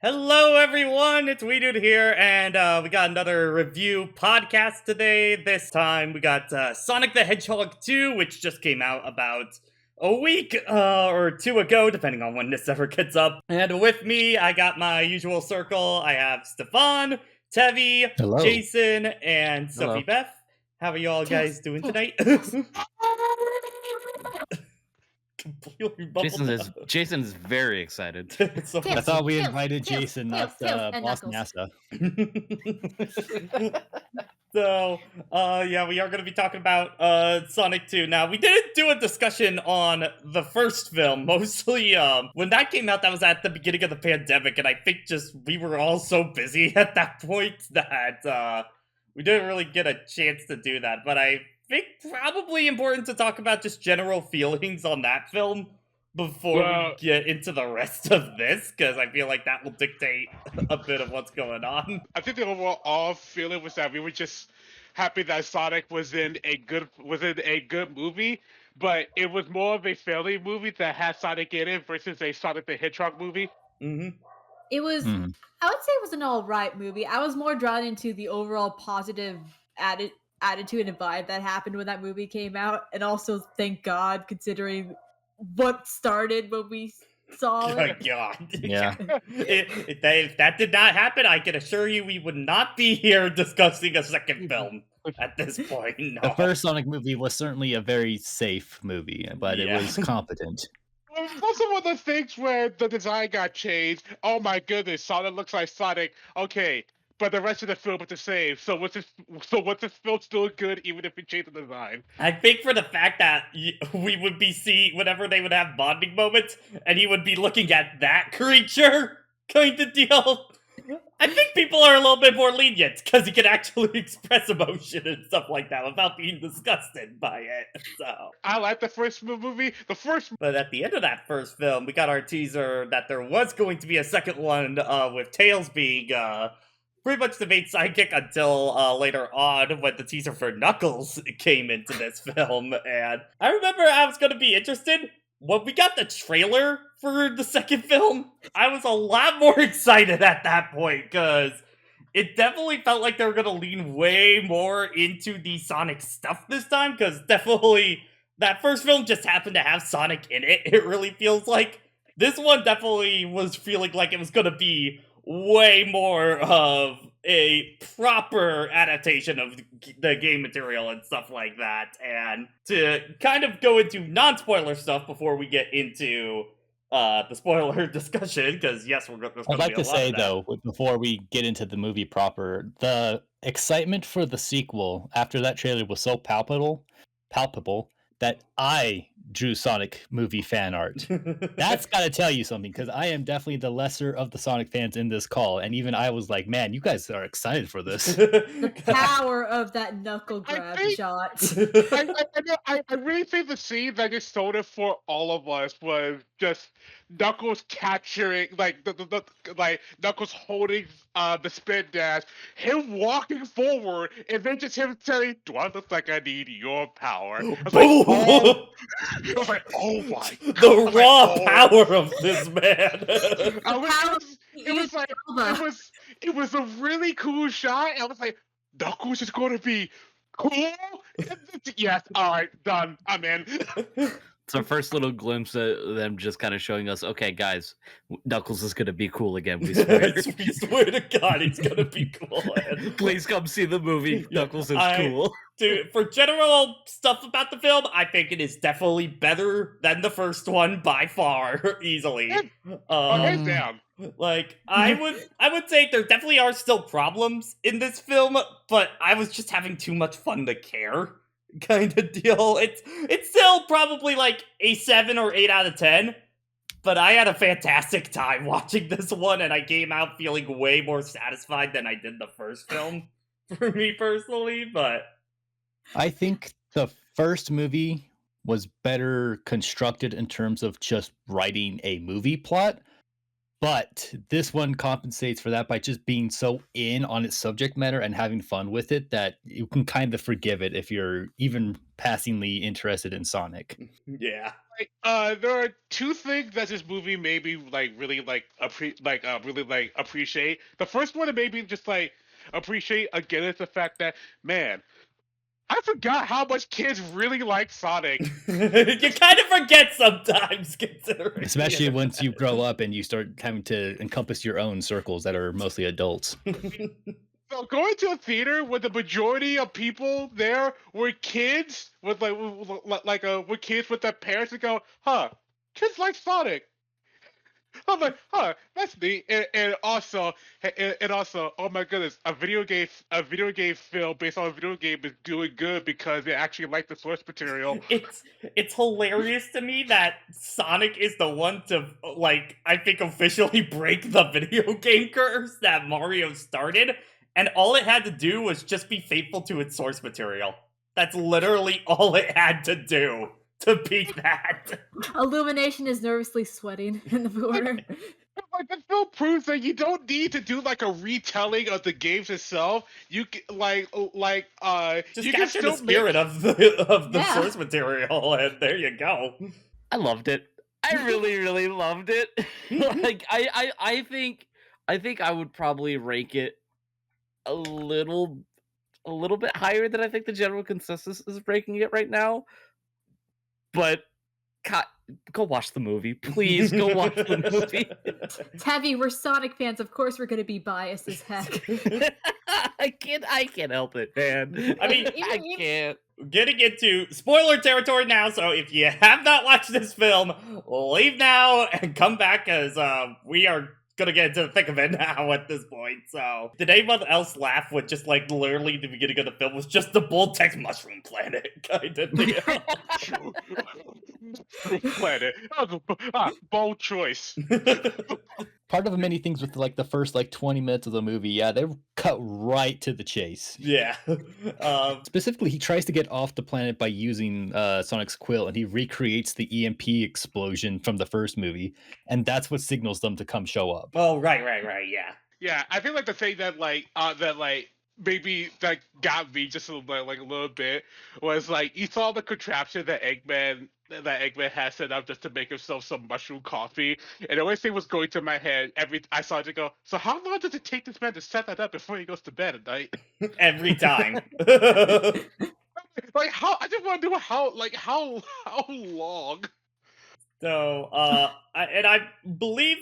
Hello, everyone. It's We Dude here, and we got another review podcast today. This time, we got Sonic the Hedgehog 2, which just came out about a week or two ago, depending on when this ever gets up. And with me, I got my usual circle. I have Stefan, Tevi, Hello. Jason, and Hello. Sophie Beth. How are y'all guys doing tonight? Completely bubbled out. Jason is very excited. So I thought we Tails, invited tails, Jason, tails, not tails, and Boss Knuckles. NASA. So, yeah, we are going to be talking about Sonic 2. Now, we didn't do a discussion on the first film, mostly when that came out, that was at the beginning of the pandemic, and I think just we were all so busy at that point that we didn't really get a chance to do that. But I think probably important to talk about just general feelings on that film before we get into the rest of this, because I feel like that will dictate a bit of what's going on. I think the overall feeling was that we were just happy that Sonic was in a good movie, but it was more of a family movie that had Sonic in it versus a Sonic the Hedgehog movie. Mm-hmm. It was, I would say it was an alright movie. I was more drawn into the overall positive attitude and vibe that happened when that movie came out, and also thank God, considering what started when we saw Oh it. God. Yeah. If that did not happen, I can assure you we would not be here discussing a second film at this point. No. The first Sonic movie was certainly a very safe movie, but it was competent. It was also one of those things where the design got changed. Oh my goodness, Sonic looks like Sonic. Okay, but the rest of the film is the same. So what's this film still good even if we change the design? I think for the fact that we would be seeing whenever they would have bonding moments, and he would be looking at that creature kind of deal. I think people are a little bit more lenient because he can actually express emotion and stuff like that without being disgusted by it. So I like the first movie. But at the end of that first film, we got our teaser that there was going to be a second one with Tails being pretty much the main sidekick until later on when the teaser for Knuckles came into this film. And I remember I was going to be interested. When we got the trailer for the second film, I was a lot more excited at that point because it definitely felt like they were going to lean way more into the Sonic stuff this time, because definitely that first film just happened to have Sonic in it, it really feels like. This one definitely was feeling like it was going to be way more of a proper adaptation of the game material and stuff like that. And to kind of go into non-spoiler stuff before we get into the spoiler discussion, because yes, I'd like to say, though, before we get into the movie proper, the excitement for the sequel after that trailer was so palpable that I drew Sonic movie fan art. That's got to tell you something, because I am definitely the lesser of the Sonic fans in this call, and even I was like, man, you guys are excited for this. The power of that knuckle grab shot. I really think the scene that just sold it for all of us was just Knuckles capturing, like Knuckles holding the spin dash, him walking forward, and then just him saying, "Do I look like I need your power?" I was like, oh my God. The raw power of this man. It was a really cool shot. I was like, Knuckles is going to be cool. Yes, all right, done. I'm in. It's our first little glimpse of them just kind of showing us, okay, guys, Knuckles is going to be cool again. We swear. We swear to God he's going to be cool. Please come see the movie. Knuckles is cool. Dude, for general stuff about the film, I think it is definitely better than the first one by far, easily. Hands down. Like, I would say there definitely are still problems in this film, but I was just having too much fun to care. Kind of deal. It's still probably like a 7 or 8 out of 10, but I had a fantastic time watching this one, and I came out feeling way more satisfied than I did the first film, for me personally. But I think the first movie was better constructed in terms of just writing a movie plot. But this one compensates for that by just being so in on its subject matter and having fun with it that you can kind of forgive it if you're even passingly interested in Sonic. Yeah. There are two things that this movie made me really appreciate. The first one that made me just appreciate again is the fact that, man, I forgot how much kids really like Sonic. You kind of forget sometimes, considering. Especially once you grow up and you start having to encompass your own circles that are mostly adults. So going to a theater where the majority of people there were kids with with kids with their parents and go, huh, kids like Sonic. I'm like, huh, that's neat. And also, oh my goodness, a video game film based on a video game is doing good because they actually like the source material. It's hilarious to me that Sonic is the one to I think officially break the video game curse that Mario started, and all it had to do was just be faithful to its source material. That's literally all it had to do to beat that. Illumination is nervously sweating in the corner. The film proves that you don't need to do a retelling of the games itself. You can Just you capture can still the spirit of the Yeah. source material, and there you go. I loved it. I really, really loved it. I think I would probably rank it a little bit higher than I think the general consensus is ranking it right now. But go watch the movie, please. Go watch the movie. Tavi, we're Sonic fans. Of course, we're gonna be biased as heck. I can't help it, man. I mean, I can't. Getting into spoiler territory now, so if you have not watched this film, leave now and come back, as we are gonna get into the thick of it now at this point. So, did anyone else laugh with just literally the beginning of the film was just the bold text mushroom planet kind of deal? Planet. Bold choice. Part of many things with the first 20 minutes of the movie, yeah, they cut right to the chase. Yeah. Specifically, he tries to get off the planet by using Sonic's quill, and he recreates the EMP explosion from the first movie, and that's what signals them to come show up. Oh, right, yeah. Yeah, I feel the thing that maybe that got me just a little bit was you saw the contraption that Eggman has set up just to make himself some mushroom coffee, and the only thing was going to my head I saw it to go, so how long does it take this man to set that up before he goes to bed at night? Every time. How I just want to know how long. So, I believe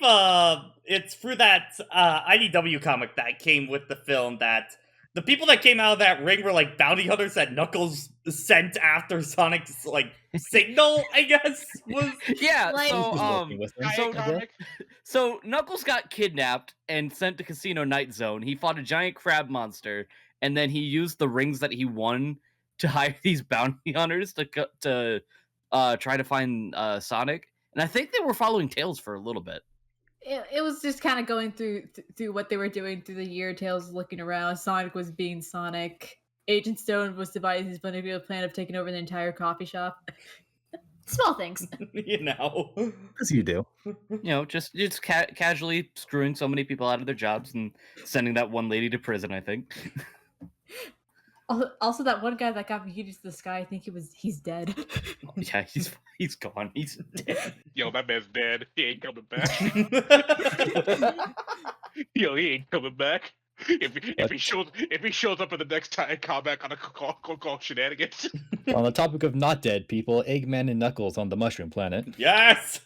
it's through that IDW comic that came with the film that the people that came out of that ring were bounty hunters that Knuckles sent after Sonic's signal, I guess was. Yeah. Like- So Knuckles got kidnapped and sent to Casino Night Zone. He fought a giant crab monster, and then he used the rings that he won to hire these bounty hunters to try to find Sonic. And I think they were following Tails for a little bit. It was just kind of going through what they were doing through the year. Tails was looking around. Sonic was being Sonic. Agent Stone was devising his manipulative plan of taking over the entire coffee shop. Small things. You know. As you do. Just casually screwing so many people out of their jobs and sending that one lady to prison, I think. Also, that one guy that got beheaded to the sky, I think he's dead. Yeah, he's gone. He's dead. Yo, that man's dead. He ain't coming back. Yo, he ain't coming back. If he shows up in the next time combat, gonna call shenanigans. On the topic of not dead people, Eggman and Knuckles on the Mushroom Planet. Yes.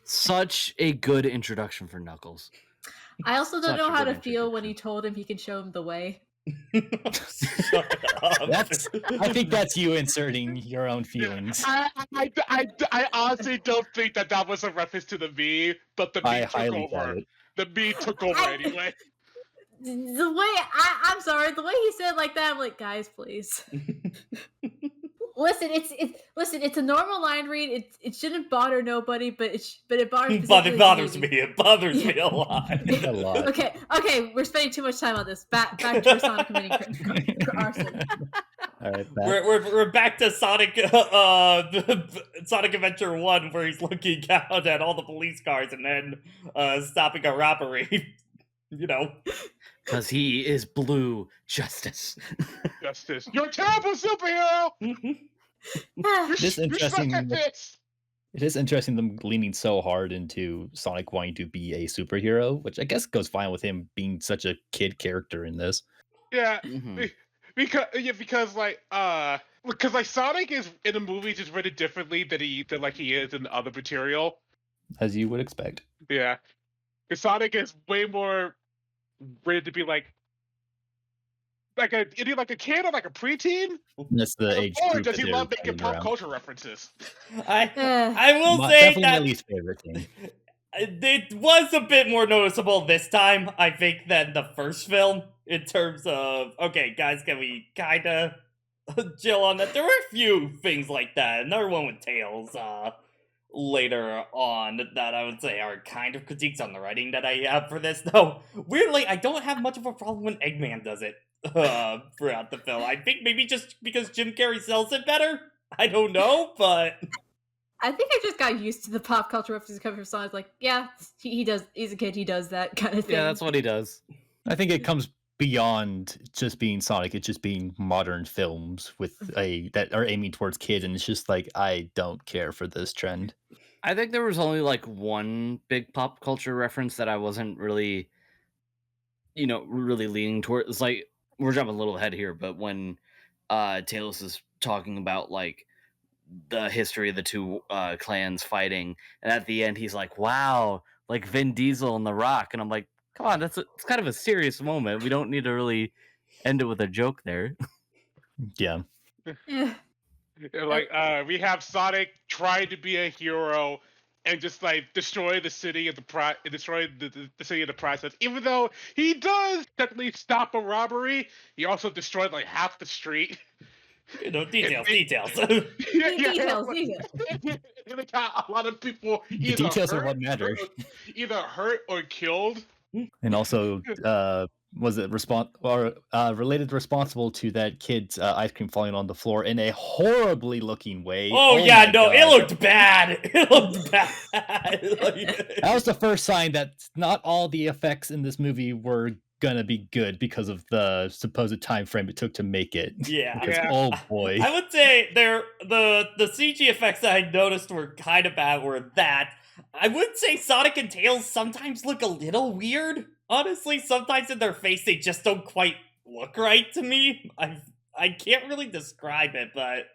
Such a good introduction for Knuckles. I also don't Such know a how good to feel when introduction. he told him he can show him the way. Shut up. I think that's you inserting your own feelings. I honestly don't think that was a reference to the meme, but the I meme took highly doubt over. it. The meme took over anyway. The way I'm sorry, the way he said it like that, I'm like, guys, please. Listen, it's a normal line read. It shouldn't bother nobody, but it bothers. But it bothers me. me. It bothers me a lot. A lot. Okay, we're spending too much time on this. Back to Sonic committing arson. All right, We're back to Sonic Sonic Adventure 1 where he's looking out at all the police cars and then stopping a robbery. You know. Because he is blue justice. Justice. You're a terrible superhero! This You're stuck interesting. at this! It is interesting them leaning so hard into Sonic wanting to be a superhero, which I guess goes fine with him being such a kid character in this. Yeah, Mhm. because like Sonic is in the movie just rated differently than he is in the other material. As you would expect. Yeah, because Sonic is way more rated to be like either like a kid or like a preteen. That's the age Or group does that he they're love making playing pop around. culture references? I will My- say definitely my that least favorite thing. it was a bit more noticeable this time, I think, than the first film. In terms of, okay, guys, can we kind of chill on that? There were a few things like that. Another one with Tails later on that I would say are kind of critiques on the writing that I have for this. Though, weirdly, I don't have much of a problem when Eggman does it throughout the film. I think maybe just because Jim Carrey sells it better. I don't know, but I think I just got used to the pop culture references coming from songs. Like, yeah, he does. He's a kid. He does that kind of thing. Yeah, that's what he does. I think it comes beyond just being Sonic. It's just being modern films with that are aiming towards kids, and it's just like I don't care for this trend. I think there was only like one big pop culture reference that I wasn't really, really leaning toward. It's like we're jumping a little ahead here, but when Tails is talking about like the history of the two clans fighting, and at the end he's like, "Wow, like Vin Diesel and The Rock," and I'm like, "Come on, it's kind of a serious moment. We don't need to really end it with a joke there." Yeah. Yeah. Like we have Sonic trying to be a hero and just like destroy the city of destroy the city of the process. Even though he does technically stop a robbery, he also destroyed like half the street. details. Details. And it got a lot of people The details are what matter. either hurt or killed. And also, was it related responsible to that kid's ice cream falling on the floor in a horribly looking way? Oh yeah, my no, God. it looked bad. It looked bad. That was the first sign that not all the effects in this movie were gonna be good because of the supposed time frame it took to make it. Yeah. Because, Yeah. oh boy. I would say the CG effects that I noticed were kind of bad were that. I would say Sonic and Tails sometimes look a little weird. Honestly, sometimes in their face they just don't quite look right to me. I can't really describe it, but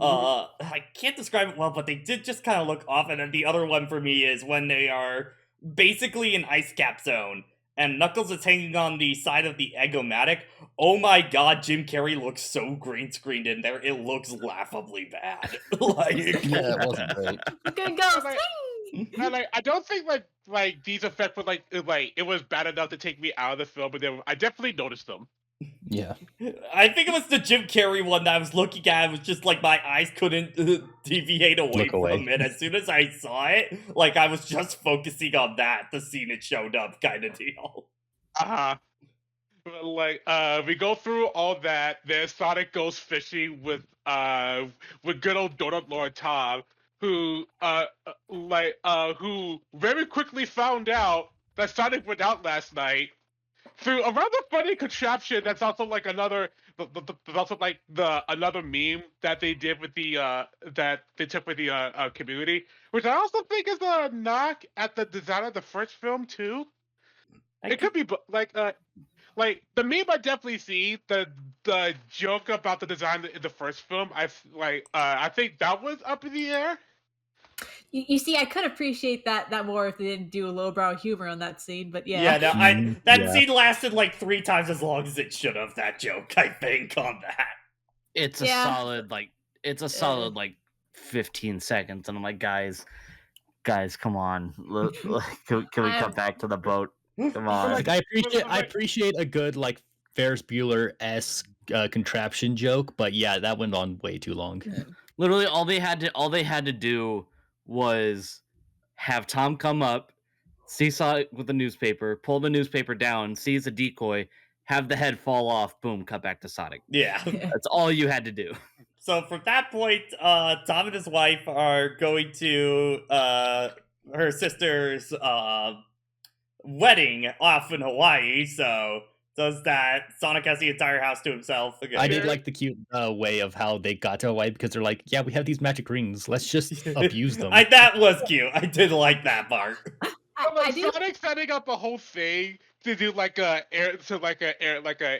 I can't describe it well, but they did just kind of look off. And then the other one for me is when they are basically in ice cap zone and Knuckles is hanging on the side of the Eggomatic. Oh my god, Jim Carrey looks so green screened in there. It looks laughably bad. Like, Yeah, it wasn't great. Good go. Like, and like, I don't think like these effects were like it was bad enough to take me out of the film, but I definitely noticed them. Yeah. I think it was the Jim Carrey one that I was looking at. It was just like my eyes couldn't deviate away Look away. from it. As soon as I saw it, like I was just focusing on that, the scene it showed up kind of deal. Like we go through all that. Then Sonic goes fishing with good old Donut Lord Tom, who who very quickly found out that Sonic went out last night through a rather funny contraption. That's also like another another meme that they did with the that they took with the community, which I also think is a knock at the design of the first film too. It could be like the meme I definitely see, the joke about the design in the first film. I think that was up in the air. You see, I could appreciate that more if they didn't do a lowbrow humor on that scene, but yeah. Yeah, no, Mhm, that yeah. scene lasted like 3 times as long as it should have. That joke, I think, on that. It's a Yeah. solid like 15 seconds, and I'm like, guys, come on, can we come back to the boat? Come on. Like, I appreciate a good like Ferris Bueller-esque contraption joke, but yeah, that went on way too long. Literally, all they had to do was have Tom come up, see Sonic with the newspaper, pull the newspaper down, sees a decoy, have the head fall off, boom, cut back to Sonic. Yeah. That's all you had to do. So from that point, Tom and his wife are going to her sister's wedding off in Hawaii. So does that Sonic has the entire house to himself. Okay. I did like the cute way of how they got to Hawaii because they're like, yeah, we have these magic rings. Let's just abuse them. That was cute. I did like that part. Sonic setting up a whole thing to do like a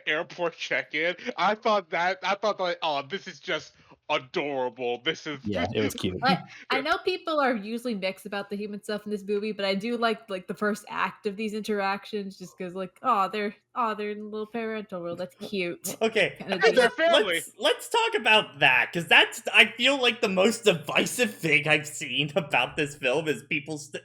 airport check-in. I thought like, oh, this is just adorable. This is it was cute. I know people are usually mixed about the human stuff in this movie, but I do like the first act of these interactions, just because like, they're in a little parental world. That's cute. Okay, They're family. Let's talk about that, because that's I feel like the most divisive thing I've seen about this film is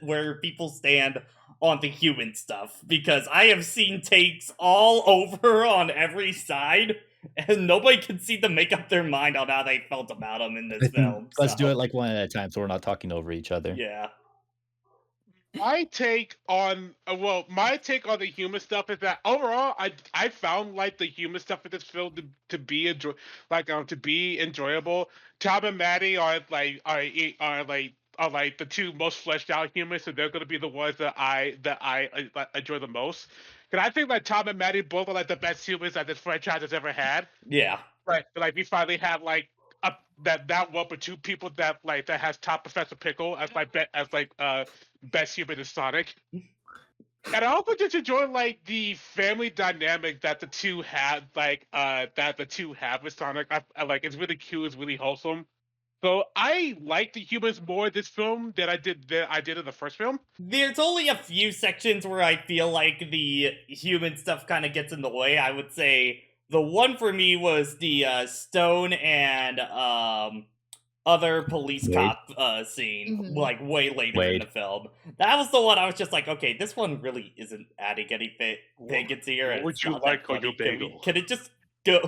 where people stand on the human stuff, because I have seen takes all over on every side, and nobody can seem to make up their mind on how they felt about them in this film. Let's do it like one at a time so we're not talking over each other. Yeah. My take on the human stuff is that overall, I found like the human stuff in this film to be enjoyable. Tom and Maddie are the two most fleshed out humans, so they're gonna be the ones that I enjoy the most. Because I think like Tom and Maddie both are like the best humans that this franchise has ever had. Yeah. Right. Like we finally have like that one or two people that has top Professor Pickle as best human in Sonic. And I also just enjoy like the family dynamic that the two have with Sonic. I like it's really cute, it's really wholesome. So I like the humans more in this film than I did in the first film. There's only a few sections where I feel like the human stuff kind of gets in the way. I would say the one for me was the Stone and other police cop scene, like way later in the film. That was the one I was just like, okay, this one really isn't adding anything into here. Would you like on your bagel? Can it just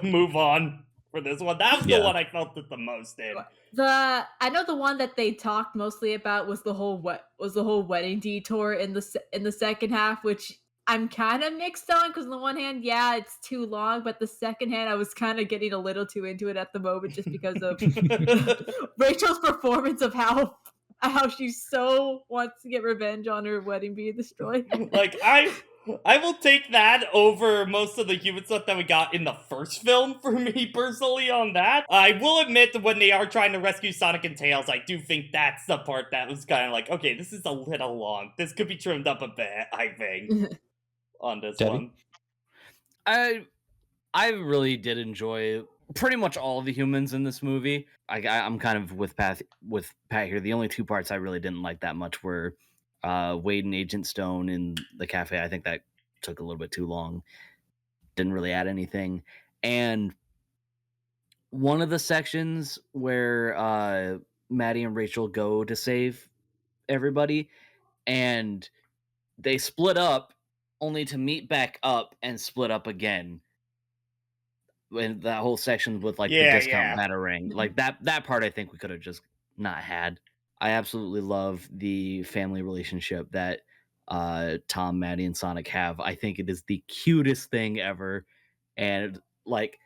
move on for this one? That was the one I felt it the most in. I know the one that they talked mostly about was the whole wedding detour in the second half, which I'm kind of mixed on, because on the one hand, yeah, it's too long, but the second hand, I was kind of getting a little too into it at the moment, just because of Rachel's performance of how she so wants to get revenge on her wedding being destroyed. Like I will take that over most of the human stuff that we got in the first film, for me personally, on that. I will admit that when they are trying to rescue Sonic and Tails, I do think that's the part that was kind of like, okay, this is a little long. This could be trimmed up a bit, I think, on this one. I really did enjoy pretty much all of the humans in this movie. I'm kind of with Pat here. The only two parts I really didn't like that much were Wade and Agent Stone in the cafe. I think that took a little bit too long. Didn't really add anything. And one of the sections where Maddie and Rachel go to save everybody, and they split up only to meet back up and split up again. And that whole section with like the discount batarang, like that part I think we could have just not had. I absolutely love the family relationship that Tom, Maddie, and Sonic have. I think it is the cutest thing ever, and like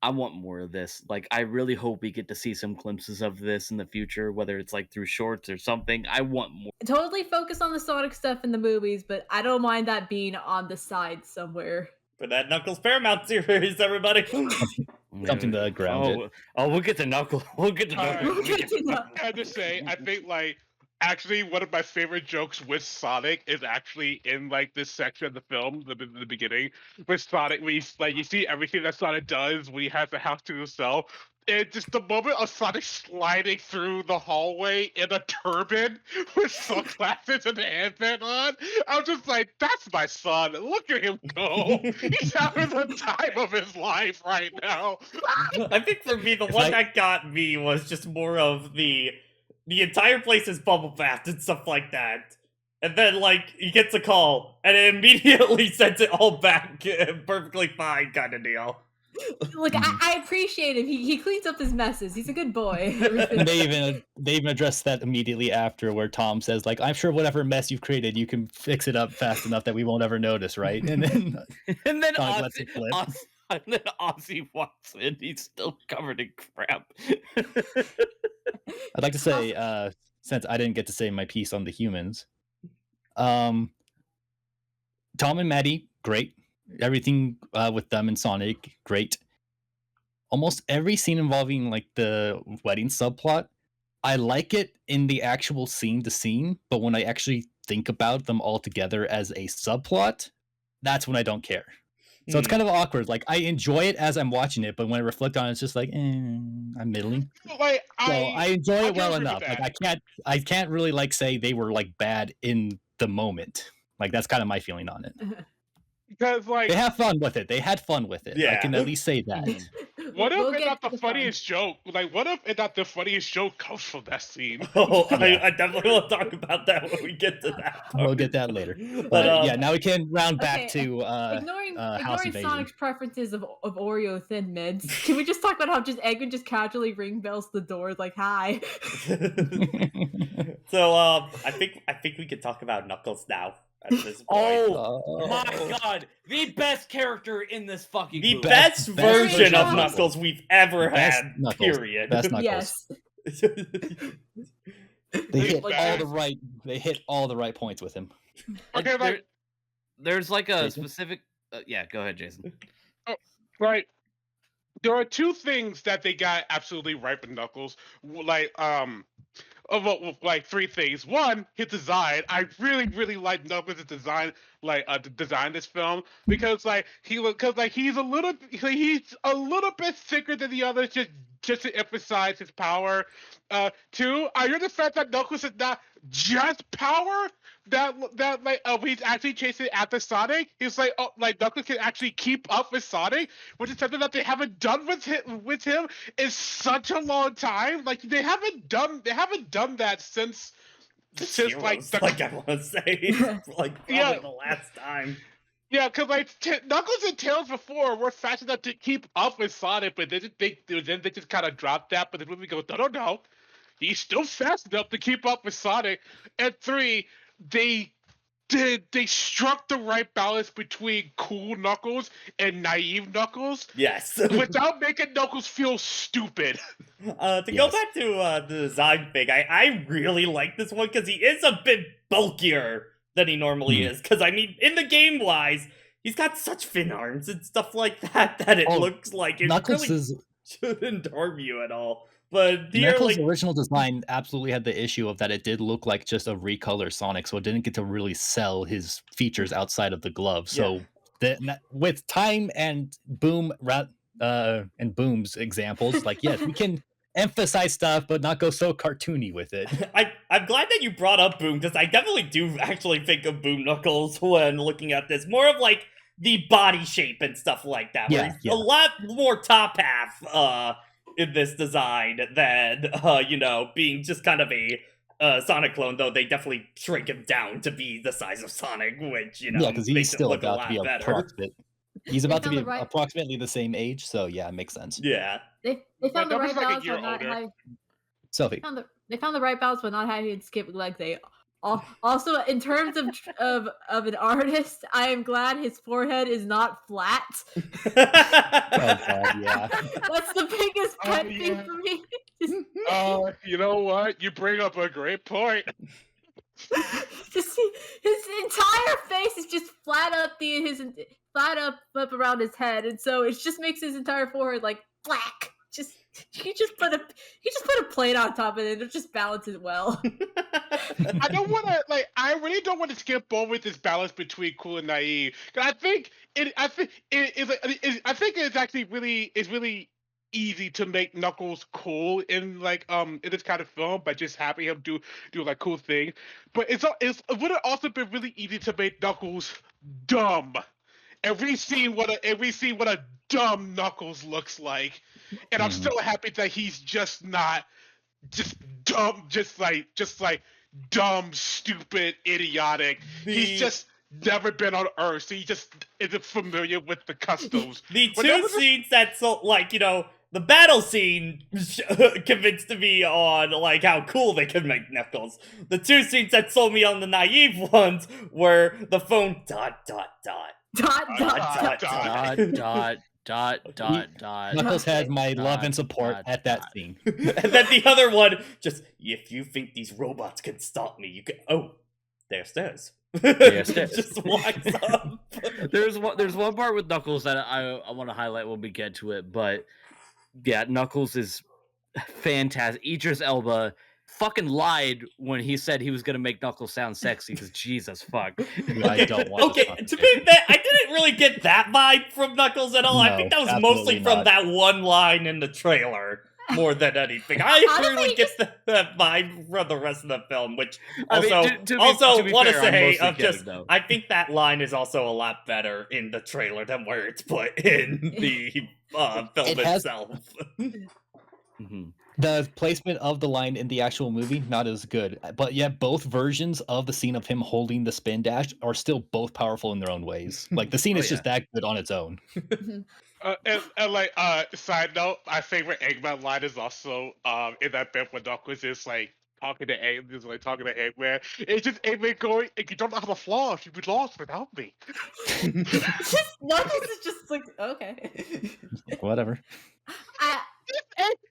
I want more of this. Like I really hope we get to see some glimpses of this in the future, whether it's like through shorts or something. I want more. Totally focus on the Sonic stuff in the movies, but I don't mind that being on the side somewhere. For that Knuckles Paramount series, everybody. Something to ground it. Oh, we'll get to Knuckles. We'll get to Knuckles. I have to say, I think like actually one of my favorite jokes with Sonic is actually in like this section of the film, the beginning, with Sonic. We you see everything that Sonic does when he has the house to himself. And just the moment of Sonic sliding through the hallway in a turban with sunglasses and a headband on, I'm just like, that's my son. Look at him go. He's having the time of his life right now. I think for me, the one that got me was just more of the entire place is bubble bath and stuff like that. And then, like, he gets a call, and it immediately sends it all back perfectly fine kind of deal. Look, I appreciate him. He cleans up his messes. He's a good boy. And they even address that immediately after, where Tom says, like, "I'm sure whatever mess you've created, you can fix it up fast enough that we won't ever notice, right?" And then Sonic lets it flip. And then Ozzy walks in. He's still covered in crap. I'd like to say, since I didn't get to say my piece on the humans, Tom and Maddie, great. Everything with them and Sonic, great. Almost every scene involving like the wedding subplot, I like it in the actual scene to scene, but when I actually think about them all together as a subplot, that's when I don't care. So it's kind of awkward. Like, I enjoy it as I'm watching it, but when I reflect on it, it's just like, I'm middling. Like, I enjoy it well agree with enough. that. Like, I can't really like say they were like bad in the moment. Like, that's kind of my feeling on it. Because like They have fun with it. They had fun with it. I Yeah. can at least say that. what if We'll it's get not to the fun. funniest joke? Like, what if it's not the funniest joke comes from that scene? Oh, Yeah. I definitely will talk about that when we get to that. We'll get that later. But But yeah, now we can round back Okay, to ignoring House Invasion. Sonic's preferences of Oreo Thin Mints, can we just talk about how just Eggman just casually ring bells the door like hi? So I think we could talk about Knuckles now at this point. Oh my god, the best character in this fucking The movie. best version of Knuckles. Knuckles we've ever Best had. Knuckles. Period. Best Knuckles. Yes. They hit Like, all the right points with him. Okay, like There's like a Jason? specific. Yeah, go ahead, Jason. right. There are two things that they got absolutely right with Knuckles. Like like three things. One, his design. I really like Knuckles' design, like to design this film because like he's a little bit thicker than the others, just to emphasize his power. Two, I hear the fact that Knuckles is not just power. That like he's actually chasing after Sonic. He's like Knuckles can actually keep up with Sonic, which is something that they haven't done with him in such a long time. Like they haven't done that since like Heroes, like I want to say, like probably Yeah. the last time. Yeah, because like Knuckles and Tails before were fast enough to keep up with Sonic, but then they just kind of dropped that. But the movie goes, no, he's still fast enough to keep up with Sonic. And three, they struck the right balance between cool Knuckles and naive Knuckles Yes. without making Knuckles feel stupid. To go Yes. back to the design thing, I really like this one because he is a bit bulkier than he normally is. Because, I mean, in the game-wise, he's got such thin arms and stuff like that it Oh, looks like it Knuckles' really shouldn't harm you at all. But here, Knuckles' like, original design absolutely had the issue of that it did look like just a recolor Sonic, so it didn't get to really sell his features outside of the glove. So with time and Boom's examples, like, yes, we can emphasize stuff, but not go so cartoony with it. I'm glad that you brought up Boom, because I definitely do actually think of Boom Knuckles when looking at this. More of like the body shape and stuff like that. Where he's a lot more top half in this design than being just kind of a Sonic clone, though they definitely shrink him down to be the size of Sonic, which, because he's makes it still look about to be approximate. He's about to be approximately the same age, so yeah, it makes sense. Yeah. They found the right like a balance year by not older. having. Sophie. They found the right balance by not having to skip leg day. Also, in terms of an artist, I am glad his forehead is not flat. Oh god, yeah. That's the biggest pet peeve yeah. for me. You know what? You bring up a great point. Just his entire face is just flat up flat up around his head, and so it just makes his entire forehead like black. He just put a plate on top of it, and it just balances well. I really don't want to skip over this balance between cool and naive. 'Cause I think it's actually really easy to make Knuckles cool in this kind of film by just having him do like cool things. But it would have also been really easy to make Knuckles dumb. And we've seen what a dumb Knuckles looks like. And I'm still happy that he's just not just dumb, just like dumb, stupid, idiotic. He's just never been on Earth, so he just isn't familiar with the customs. The But that two was just- scenes that the battle scene convinced me on like how cool they could make Knuckles. The two scenes that sold me on the naive ones were the phone ... Dot dot dot. Knuckles has Okay. my love and support dot, at that dot. scene. And then the other one, just, if you think these robots can stop me, you can. Oh, there's stairs. There's stairs. Just walks up. There's one part with Knuckles that I want to highlight when we get to it, but yeah, Knuckles is fantastic. Idris Elba fucking lied when he said he was gonna make Knuckles sound sexy, because Jesus fuck. I don't want this Okay, to be fair, I didn't really get that vibe from Knuckles at all. I think No, that was absolutely mostly from not. that one line in the trailer more than anything. I Honestly, really get that vibe from the rest of the film, which I mean, also, to be want to fair, I'm say, mostly of kidding, just, though. I think that line is also a lot better in the trailer than where it's put in the film It has- itself. Mhm. The placement of the line in the actual movie, not as good. But yet both versions of the scene of him holding the spin dash are still both powerful in their own ways. Like the scene Oh, is just that good on its own. and like side note, my favorite Eggman line is also in that bit when Knuckles is like talking to Eggman. It's just Eggman going, "If you don't know how to floss, you'd be lost without me." Knuckles is just like, okay. Whatever.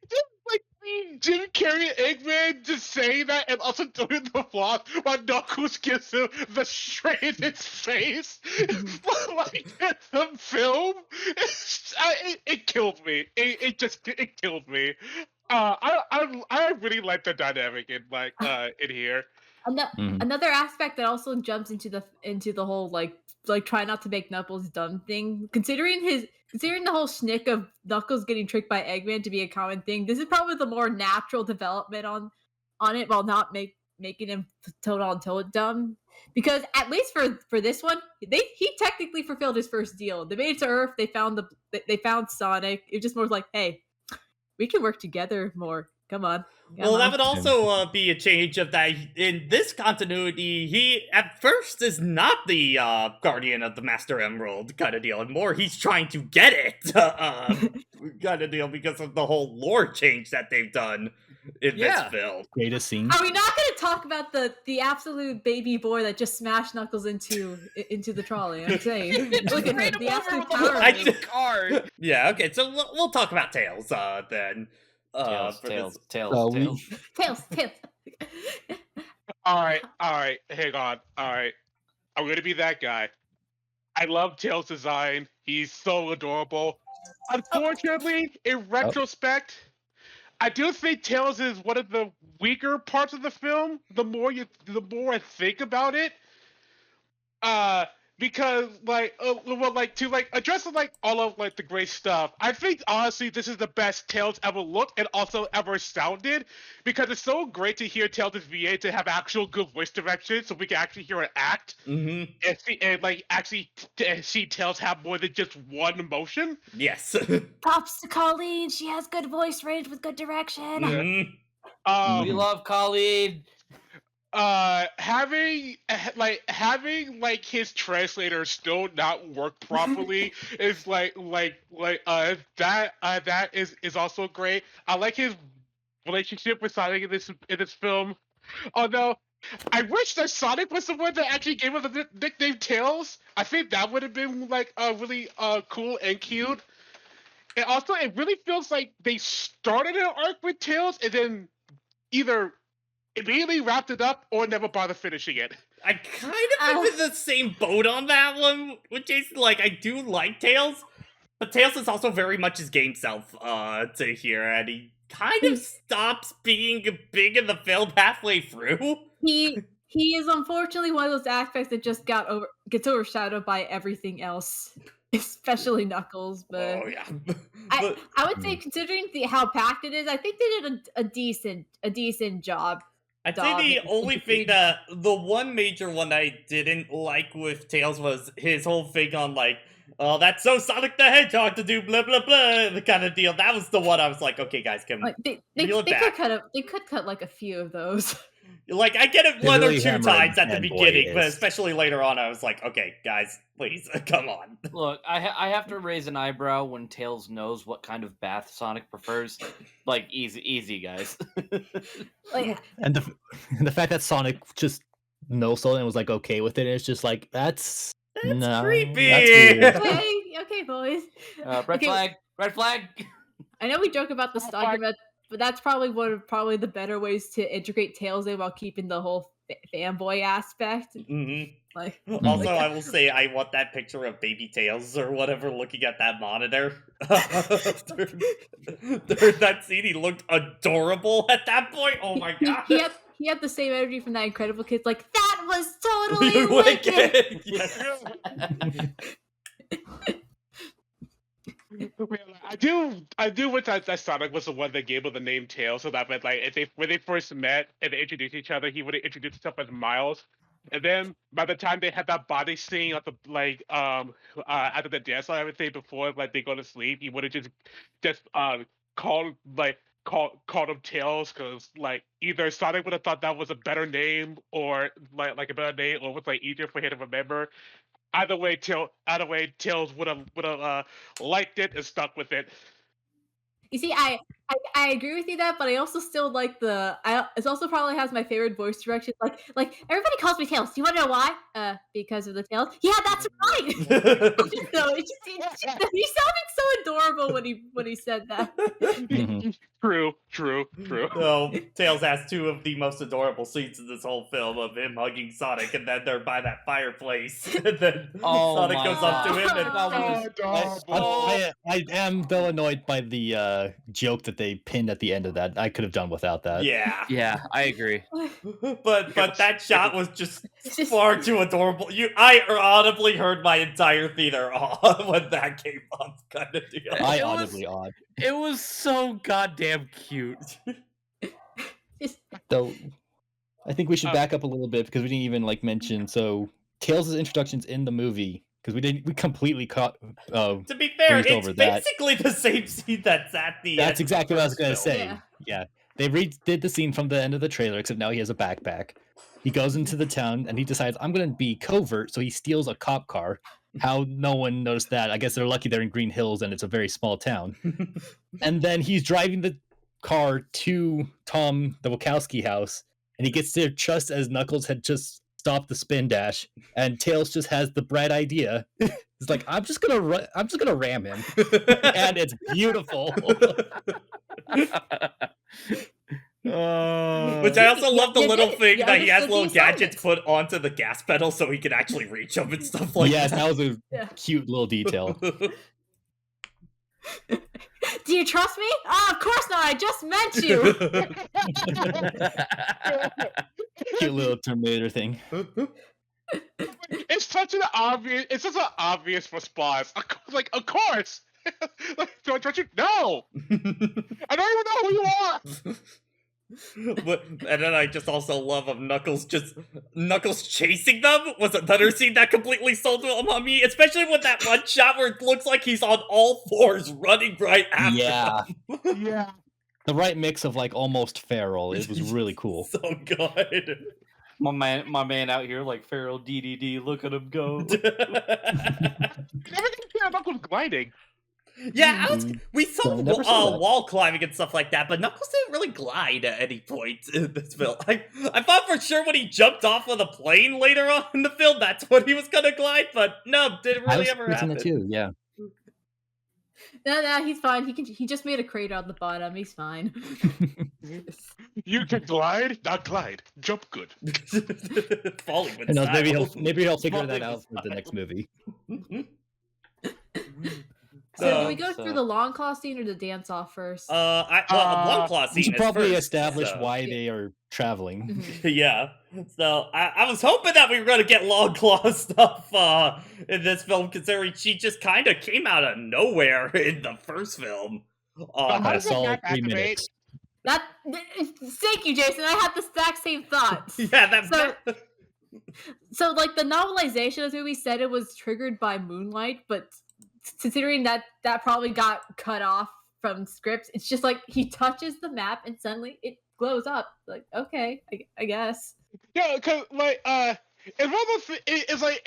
Just like seeing Jim Carrey and Eggman just saying that and also doing the floss while Knuckles gives him the straight in his face. Like in the film, it killed me. It killed me. I really like the dynamic in in here. Mhm. Another aspect that also jumps into the whole like try not to make Knuckles dumb thing. Considering the whole schnick of Knuckles getting tricked by Eggman to be a common thing, this is probably the more natural development on it, while not making him toad on toad dumb. Because at least for this one, he technically fulfilled his first deal. They made it to Earth. They found Sonic. It just more like, hey, we can work together more. Come on. Well, that would also be a change of that. In this continuity, he at first is not the guardian of the Master Emerald kind of deal, and more he's trying to get it kind of deal because of the whole lore change that they've done in this film. Greatest scene. Are we not going to talk about the absolute baby boy that just smashed Knuckles into the trolley? I'm saying, look at him, the absolute power. I of him. card. Yeah, okay, so we'll talk about Tails then. Tails. Tails. All right, hang on. All right, I'm gonna be that guy. I love Tails' design. He's so adorable. Unfortunately, in retrospect, I do think Tails is one of the weaker parts of the film. The more I think about it, because to address all of the great stuff. I think honestly this is the best Tails ever looked and also ever sounded, because it's so great to hear Tails' VA to have actual good voice direction, so we can actually hear it act and see Tails have more than just one emotion. Yes. Props to Colleen. She has good voice range with good direction. Mhm. We love Colleen. Having his translator still not work properly is that is also great. I like his relationship with Sonic in this film. Although I wish that Sonic was the one that actually gave him the nickname Tails. I think that would have been really cool and cute. And also it really feels like they started an arc with Tails and then either immediately wrapped it up or never bothered finishing it. I kind of am in the same boat on that one with Jason. Like, I do like Tails, but Tails is also very much his game self to here, and he kind of stops being big in the film halfway through. He is unfortunately one of those aspects that just gets overshadowed by everything else, especially Knuckles. But Oh yeah. I would say, considering how packed it is, I think they did a decent job. I'd say the only thing the one major one that I didn't like with Tails was his whole thing on oh, that's so Sonic the Hedgehog to do blah blah blah, the kind of deal. That was the one I was like, okay guys, They could cut like a few of those. Like, I get it They're one really or two hammering times at the fanboy beginning, but is. especially later on, I was like, okay, guys, please, come on. Look, I have to raise an eyebrow when Tails knows what kind of bath Sonic prefers. Like, easy, guys. Like, And the fact that Sonic just knows something and was like okay with it, it's just like that's creepy. That's weird. okay, boys. Red flag. I know we joke about this Oh, argument, but that's probably one of the better ways to integrate Tails in while keeping the whole fanboy aspect. Mhm. Like, Also, I will say I want that picture of baby Tails or whatever looking at that monitor. During that scene, he looked adorable at that point. Oh my god. He had the same energy from that Incredible Kids. Like, that was totally wicked. Yes. I do wish that Sonic was the one that gave him the name Tails, so that meant like when they first met and they introduced each other, he would have introduced himself as Miles, and then by the time they had that body scene at the after the dance and everything before like they go to sleep, he would have just called called him Tails because like either Sonic would have thought that was a better name or like a better name or was like easier for him to remember. Either way, Tails would have liked it and stuck with it. You see, I agree with you that, but I also still like it also probably has my favorite voice direction. Like everybody calls me Tails. Do you want to know why? Because of the tails. Yeah, that's right. So he sounded so adorable when he said that. Mhm. True. So, Tails has two of the most adorable scenes in this whole film of him hugging Sonic, and then they're by that fireplace, and then Oh Sonic my goes up to him and I am though annoyed by the joke that they pinned at the end of that. I could have done without that. Yeah, I agree. But that shot was just far too adorable. I audibly heard my entire theater when that came up, kind of deal. I It was- audibly odd. It was so goddamn cute. So I think we should back up a little bit because we didn't even like mention Tails' introductions in the movie because we completely caught To be fair, breezed it's over that. basically the same scene that's at the end. That's exactly what I was gonna first film. say. Yeah. They redid the scene from the end of the trailer, except now he has a backpack. He goes into the town and he decides, I'm gonna be covert, so he steals a cop car. How no one noticed that? I guess they're lucky they're in Green Hills and it's a very small town. And then he's driving the car to Tom the Wachowski house, and he gets there just as Knuckles had just stopped the spin dash, and Tails just has the bright idea. It's like, I'm just gonna ram him, and it's beautiful. Which I also love the little thing that he has little understood the gadgets put onto the gas pedal so he can actually reach them and stuff like Yes, that. that was a Yeah. cute little detail. Do you trust me? Oh, of course not. I just met you. Cute little Terminator thing. It's such an obvious response. Like, of course. Like, don't you? No, I don't even know who you are. And then I just also love of Knuckles chasing them was another scene that completely sold them on me, especially with that one shot where it looks like he's on all fours running right after Yeah. them. Yeah. The right mix of like almost feral. It was really cool. So good. My man out here like feral DDD. Look at him go. Everything here Knuckles gliding. Yeah, we saw I never saw that. wall climbing and stuff like that, but Knuckles didn't really glide at any point in this film. I thought for sure when he jumped off of the plane later on in the film, that's when he was gonna glide, but no, didn't I really was ever thinking happen. that too. Yeah. No, he's fine. He just made a crater on the bottom. He's fine. You can glide, not glide. Jump good. Falling with Who knows, style. maybe he'll figure that Falling out with for the next movie. So do we go through the long claw scene or the dance off first? One claw scene We should is probably first, establish so. why they are traveling. Mhm. Yeah. So I was hoping that we were gonna get long claw stuff in this film, considering she just kind of came out of nowhere in the first film. How I does that saw map 3 activate? minutes. Thank you, Jason. I had the exact same thought. Yeah, that. So like the novelization of the movie said it was triggered by Moonlight, but considering that probably got cut off from scripts, it's just like he touches the map and suddenly it glows up. Like, okay, I guess. Yeah, because like it's one of those. It's like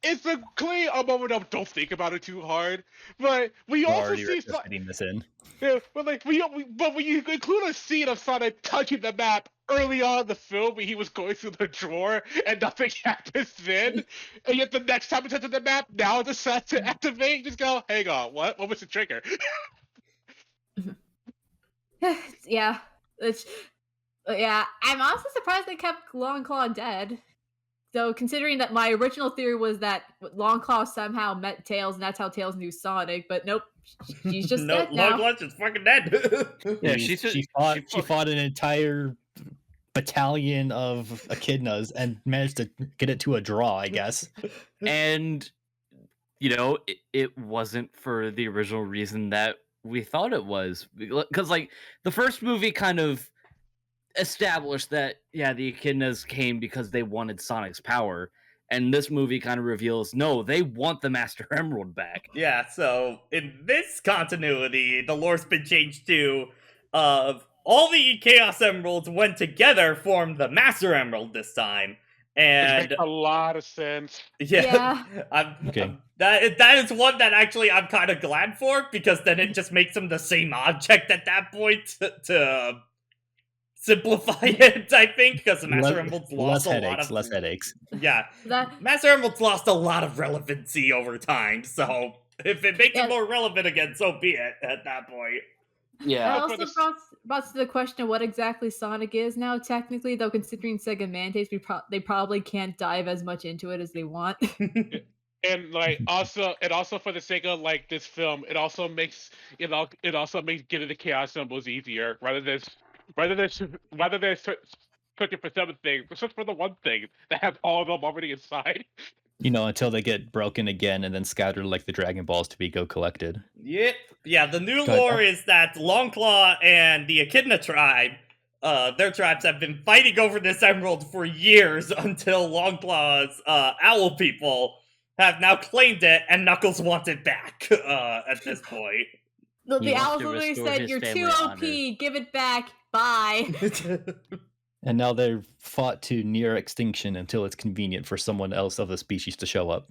it's a clear a moment of don't think about it too hard. But we We're also already see fitting this in. yeah, but like but when you include a scene of Sonic touching the map early on in the film when he was going through the drawer and nothing happens then, and yet the next time he touches the map, now it decides to activate. Just go, hang on, what? What was the trigger? Yeah, yeah. I'm also surprised they kept Longclaw dead. So considering that my original theory was that Longclaw somehow met Tails and that's how Tails knew Sonic, but nope, she's just No, dead now. Longclaw's just fucking dead. Yeah, she fought an entire battalion of echidnas and managed to get it to a draw, I guess. And it wasn't for the original reason that we thought it was, because like the first movie kind of established that the echidnas came because they wanted Sonic's power, and this movie kind of reveals no, they want the Master Emerald back. Yeah, so in this continuity, the lore's been changed to all the Chaos Emeralds went together formed the Master Emerald this time. And Which makes a lot of sense. yeah. Okay. That is one that actually I'm kind of glad for, because then it just makes them the same object at that point to simplify it, I think, because the Master Emerald's lost a lot of less headaches. Yeah, Master Emerald's lost a lot of relevancy over time, so if it makes it more relevant again, so be it at that point. Yeah. That also brought to the question of what exactly Sonic is now, technically, though considering Sega mandates, they probably can't dive as much into it as they want. And like also for the sake of like this film, it also makes getting the Chaos symbols easier rather than searching for 7 things, but search for the one thing that has all of them already inside. Until they get broken again and then scattered like the Dragon Balls to be collected. Yep. Yeah, the new lore is that Longclaw and the Echidna tribe, their tribes have been fighting over this emerald for years until Longclaw's owl people have now claimed it, and Knuckles wants it back at this point. The owls literally said, "You're too OP, give it back, bye." And now they're fought to near extinction until it's convenient for someone else of the species to show up.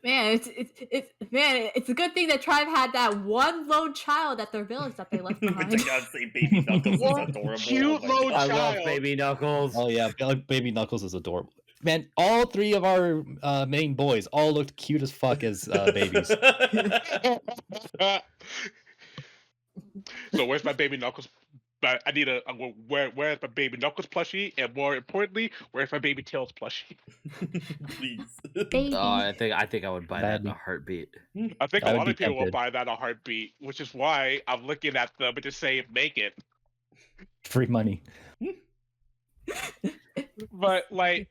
Man, it's a good thing that tribe had that one lone child at their village that they left behind. I gotta say, Baby Knuckles is adorable. Cute lone child. I love Baby Knuckles. Oh yeah, Baby Knuckles is adorable. Man, all 3 of our main boys all looked cute as fuck as babies. So where's my Baby Knuckles? I need where's my Baby Knuckles plushie, and more importantly, where's my Baby Tails plushie? Please. Baby. Oh, I think I would buy that in a heartbeat. I think a lot of people will tempted. buy that in a heartbeat, which is why I'm looking at them and just saying, make it. Free money. But like,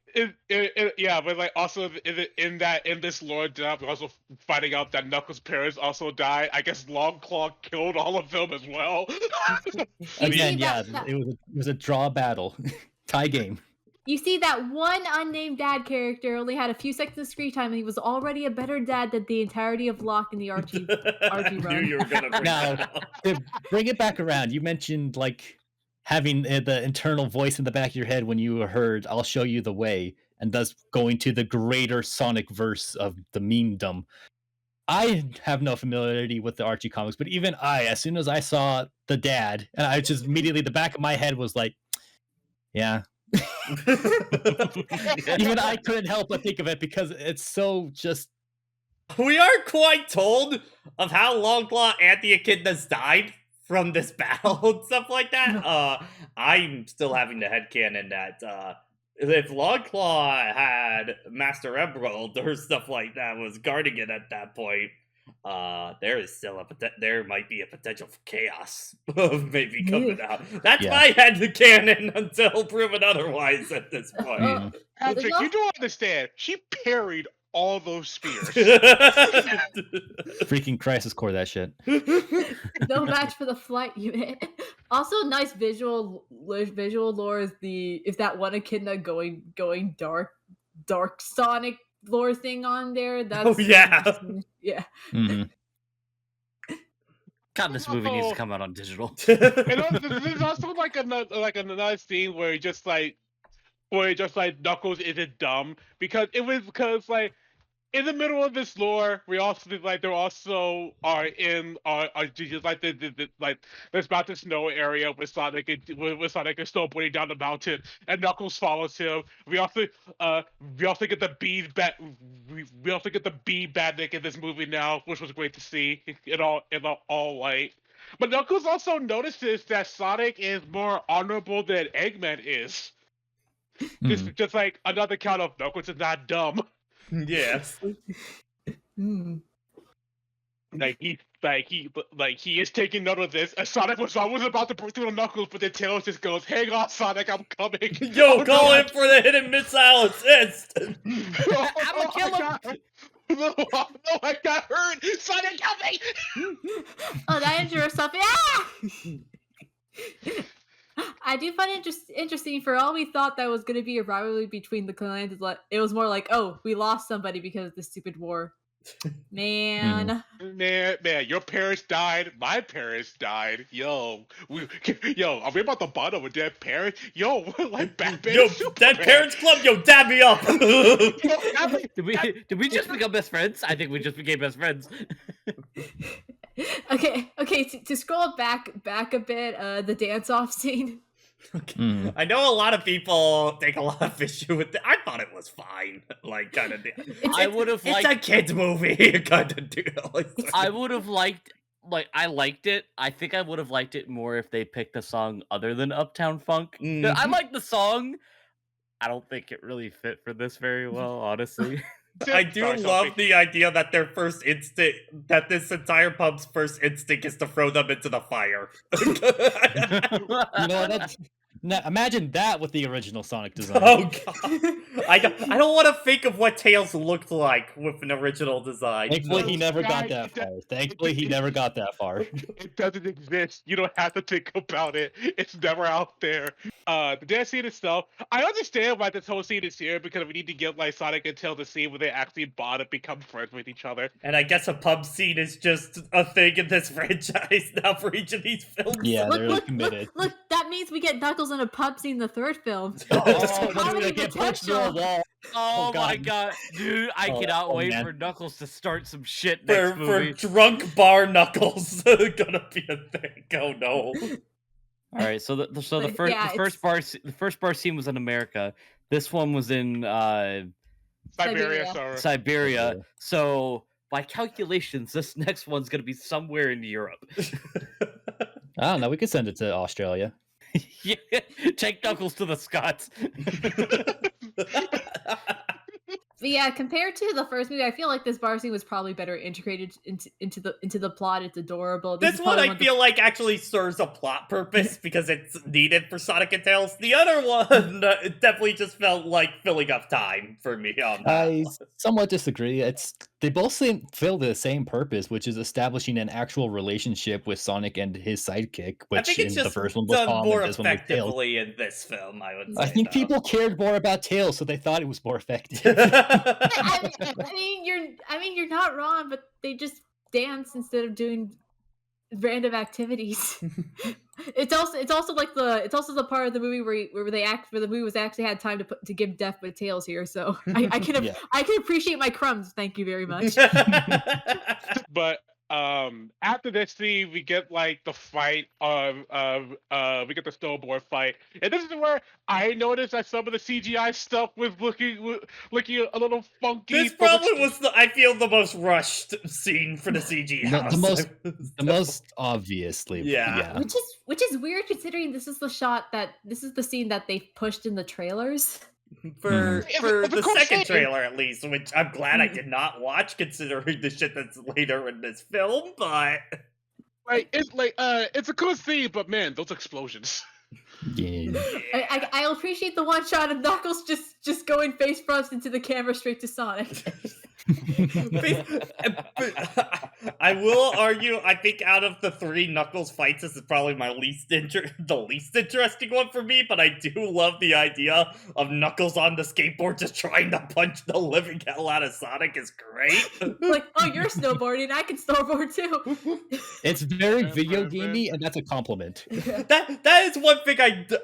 but like also in this lore job, we're also finding out that Knuckles' parents also died. I guess Longclaw killed all of them as well. Again, it was a draw battle, tie game. You see that one unnamed dad character only had a few seconds of screen time, and he was already a better dad than the entirety of Locke in the Archie I knew run. you were gonna bring that up. To bring it back around, you mentioned like having the internal voice in the back of your head when you heard "I'll show you the way," and thus going to the greater Sonic verse of the memedom. I have no familiarity with the Archie comics, but even as soon as I saw the dad, and I just immediately the back of my head was like, yeah. Even I couldn't help but think of it because it's so just. We aren't quite told of how Longclaw and the Echidnas died from this battle and stuff like that. I'm still having the headcanon that if Longclaw had Master Emerald or stuff like that was guarding it at that point, there is still there might be a potential for chaos of maybe coming out. That's my headcanon until proven otherwise at this point. Patrick, you don't understand. She parried all those spears. Freaking Crisis Core, that shit. No match for the flight unit. Also, nice visual lore is that one echidna going dark Sonic lore thing on there. That's yeah. Yeah. Mm-hmm. God, this movie needs to come out on digital. And also, there's also like another scene where Knuckles isn't dumb because like in the middle of this lore, we also there also are just like like there's about the snow area with Sonic and snowboarding down the mountain, and Knuckles follows him. We also get the we also get the bee badnik in this movie now, which was great to see in all light. But Knuckles also notices that Sonic is more honorable than Eggman is. Just like another count of Knuckles is not dumb. Yes. He is taking note of this. And Sonic was always about to break through the Knuckles, but then Tails just goes, "Hang on, Sonic, I'm coming." Yo, call in for the hidden missile assist. I'm a killer. No, I got hurt. Sonic, help me! Oh, that injured herself. Yeah. I do find it interesting. For all we thought that was going to be a rivalry between the clans, it was more like, oh, we lost somebody because of this stupid war. Man, your parents died. My parents died. Yo, are we about to bottom with dead parents? Yo, we're like Batman. Yo, Dead Parents Club. Yo, dab me up. Did we just become best friends? I think we just became best friends. Okay. To scroll back a bit, the dance-off scene. Okay. I know a lot of people take a lot of issue with it. I thought it was fine. Like, kind of. I would have liked. It's a kids' movie, kind of deal. I would have liked. I liked it. I think I would have liked it more if they picked a song other than Uptown Funk. Mm-hmm. I like the song. I don't think it really fit for this very well, honestly. I do love the idea that their first instinct, that this entire pub's first instinct is to throw them into the fire. Now, imagine that with the original Sonic design. Oh god, I don't want to think of what Tails looked like with an original design. Thankfully, he never got that far. It doesn't exist. You don't have to think about it. It's never out there. The dance scene itself, I understand why this whole scene is here because we need to get like Sonic and Tails to see where they actually bond and become friends with each other. And I guess a pub scene is just a thing in this franchise now for each of these films. Yeah, they're really committed. Look, that means we get Knuckles in a pub scene in the third film. Comedy potential. Oh my god, dude! I cannot wait for Knuckles to start some shit next movie. For drunk bar Knuckles, gonna be a thing. Oh no! All right, so the first bar scene was in America. This one was in Siberia. So by calculations, this next one's gonna be somewhere in Europe. I don't know. We could send it to Australia. Yeah, take Knuckles to the Scots. But yeah, compared to the first movie, I feel like this bar scene was probably better integrated into the plot. It's adorable. This one I feel like actually serves a plot purpose because it's needed for Sonic and Tails. The other one it definitely just felt like filling up time for me on that. I somewhat disagree. They both fill the same purpose, which is establishing an actual relationship with Sonic and his sidekick, which I think it's in just the first one was done Tom more and this one was Tails. effectively in this film, I would say. I think people cared more about Tails, so they thought it was more effective. I mean, you're not wrong, but they just dance instead of doing random activities. It's also the part of the movie where the movie was actually had time to give Death with Tails here. So I can appreciate my crumbs. Thank you very much. But after this scene, we get like the fight we get the snowboard fight, and this is where I noticed that some of the CGI stuff was looking a little funky. This probably was the most rushed scene for the CG house. The most obviously, yeah. Which is weird considering this is the scene that they pushed in the trailers. For the second trailer, at least, which I'm glad I did not watch, considering the shit that's later in this film. But it's a cool scene, but man, those explosions. Yeah. I appreciate the one shot of Knuckles just going face first into the camera straight to Sonic. I will argue. I think out of the 3 Knuckles fights, this is probably my the least interesting one for me. But I do love the idea of Knuckles on the skateboard just trying to punch the living hell out of Sonic. Is great. Like, oh, you're snowboarding, I can snowboard too. It's very video gamey, and that's a compliment. That is one thing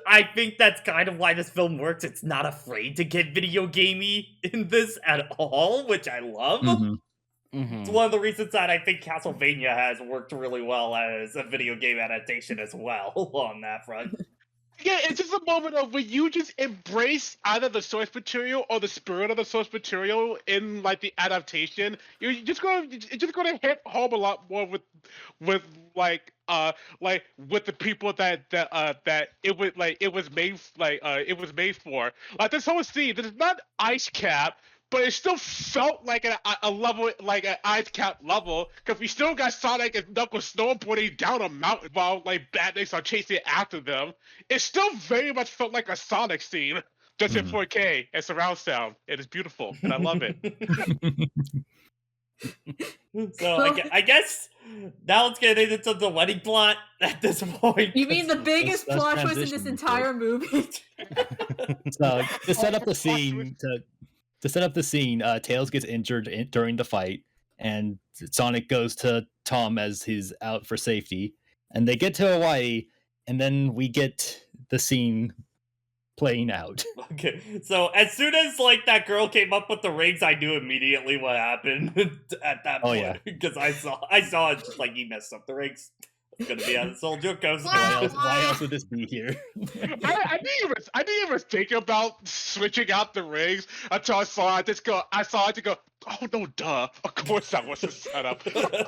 I think that's kind of why this film works. It's not afraid to get video gamey in this at all, which I love. It's one of the reasons that I think Castlevania has worked really well as a video game adaptation as well on that front. Yeah, it's just a moment of when you just embrace either the source material or the spirit of the source material in like the adaptation. You're just gonna hit home a lot more with like with the people that it was made for. Like this whole scene, this is not Ice Cap, but it still felt like a level, like an Ice Cap level, because we still got Sonic and Knuckles snowboarding down a mountain while like Batniks are chasing after them. It still very much felt like a Sonic scene, just in 4K and surround sound. It is beautiful, and I love it. So I guess now let's get into the wedding plot at this point. You mean the biggest let's plot twist in this transition entire movie? So to set up the scene, Tails gets injured during the fight, and Sonic goes to Tom as he's out for safety, and they get to Hawaii, and then we get the scene playing out. Okay, so as soon as like that girl came up with the rings, I knew immediately what happened at that point. Yeah. Because I saw it just like he messed up the rings. It's gonna be on Soldier Coast. Why else would this be here? I didn't even think about switching out the rings until I saw it. I saw it to go, oh no, duh. Of course that was a setup.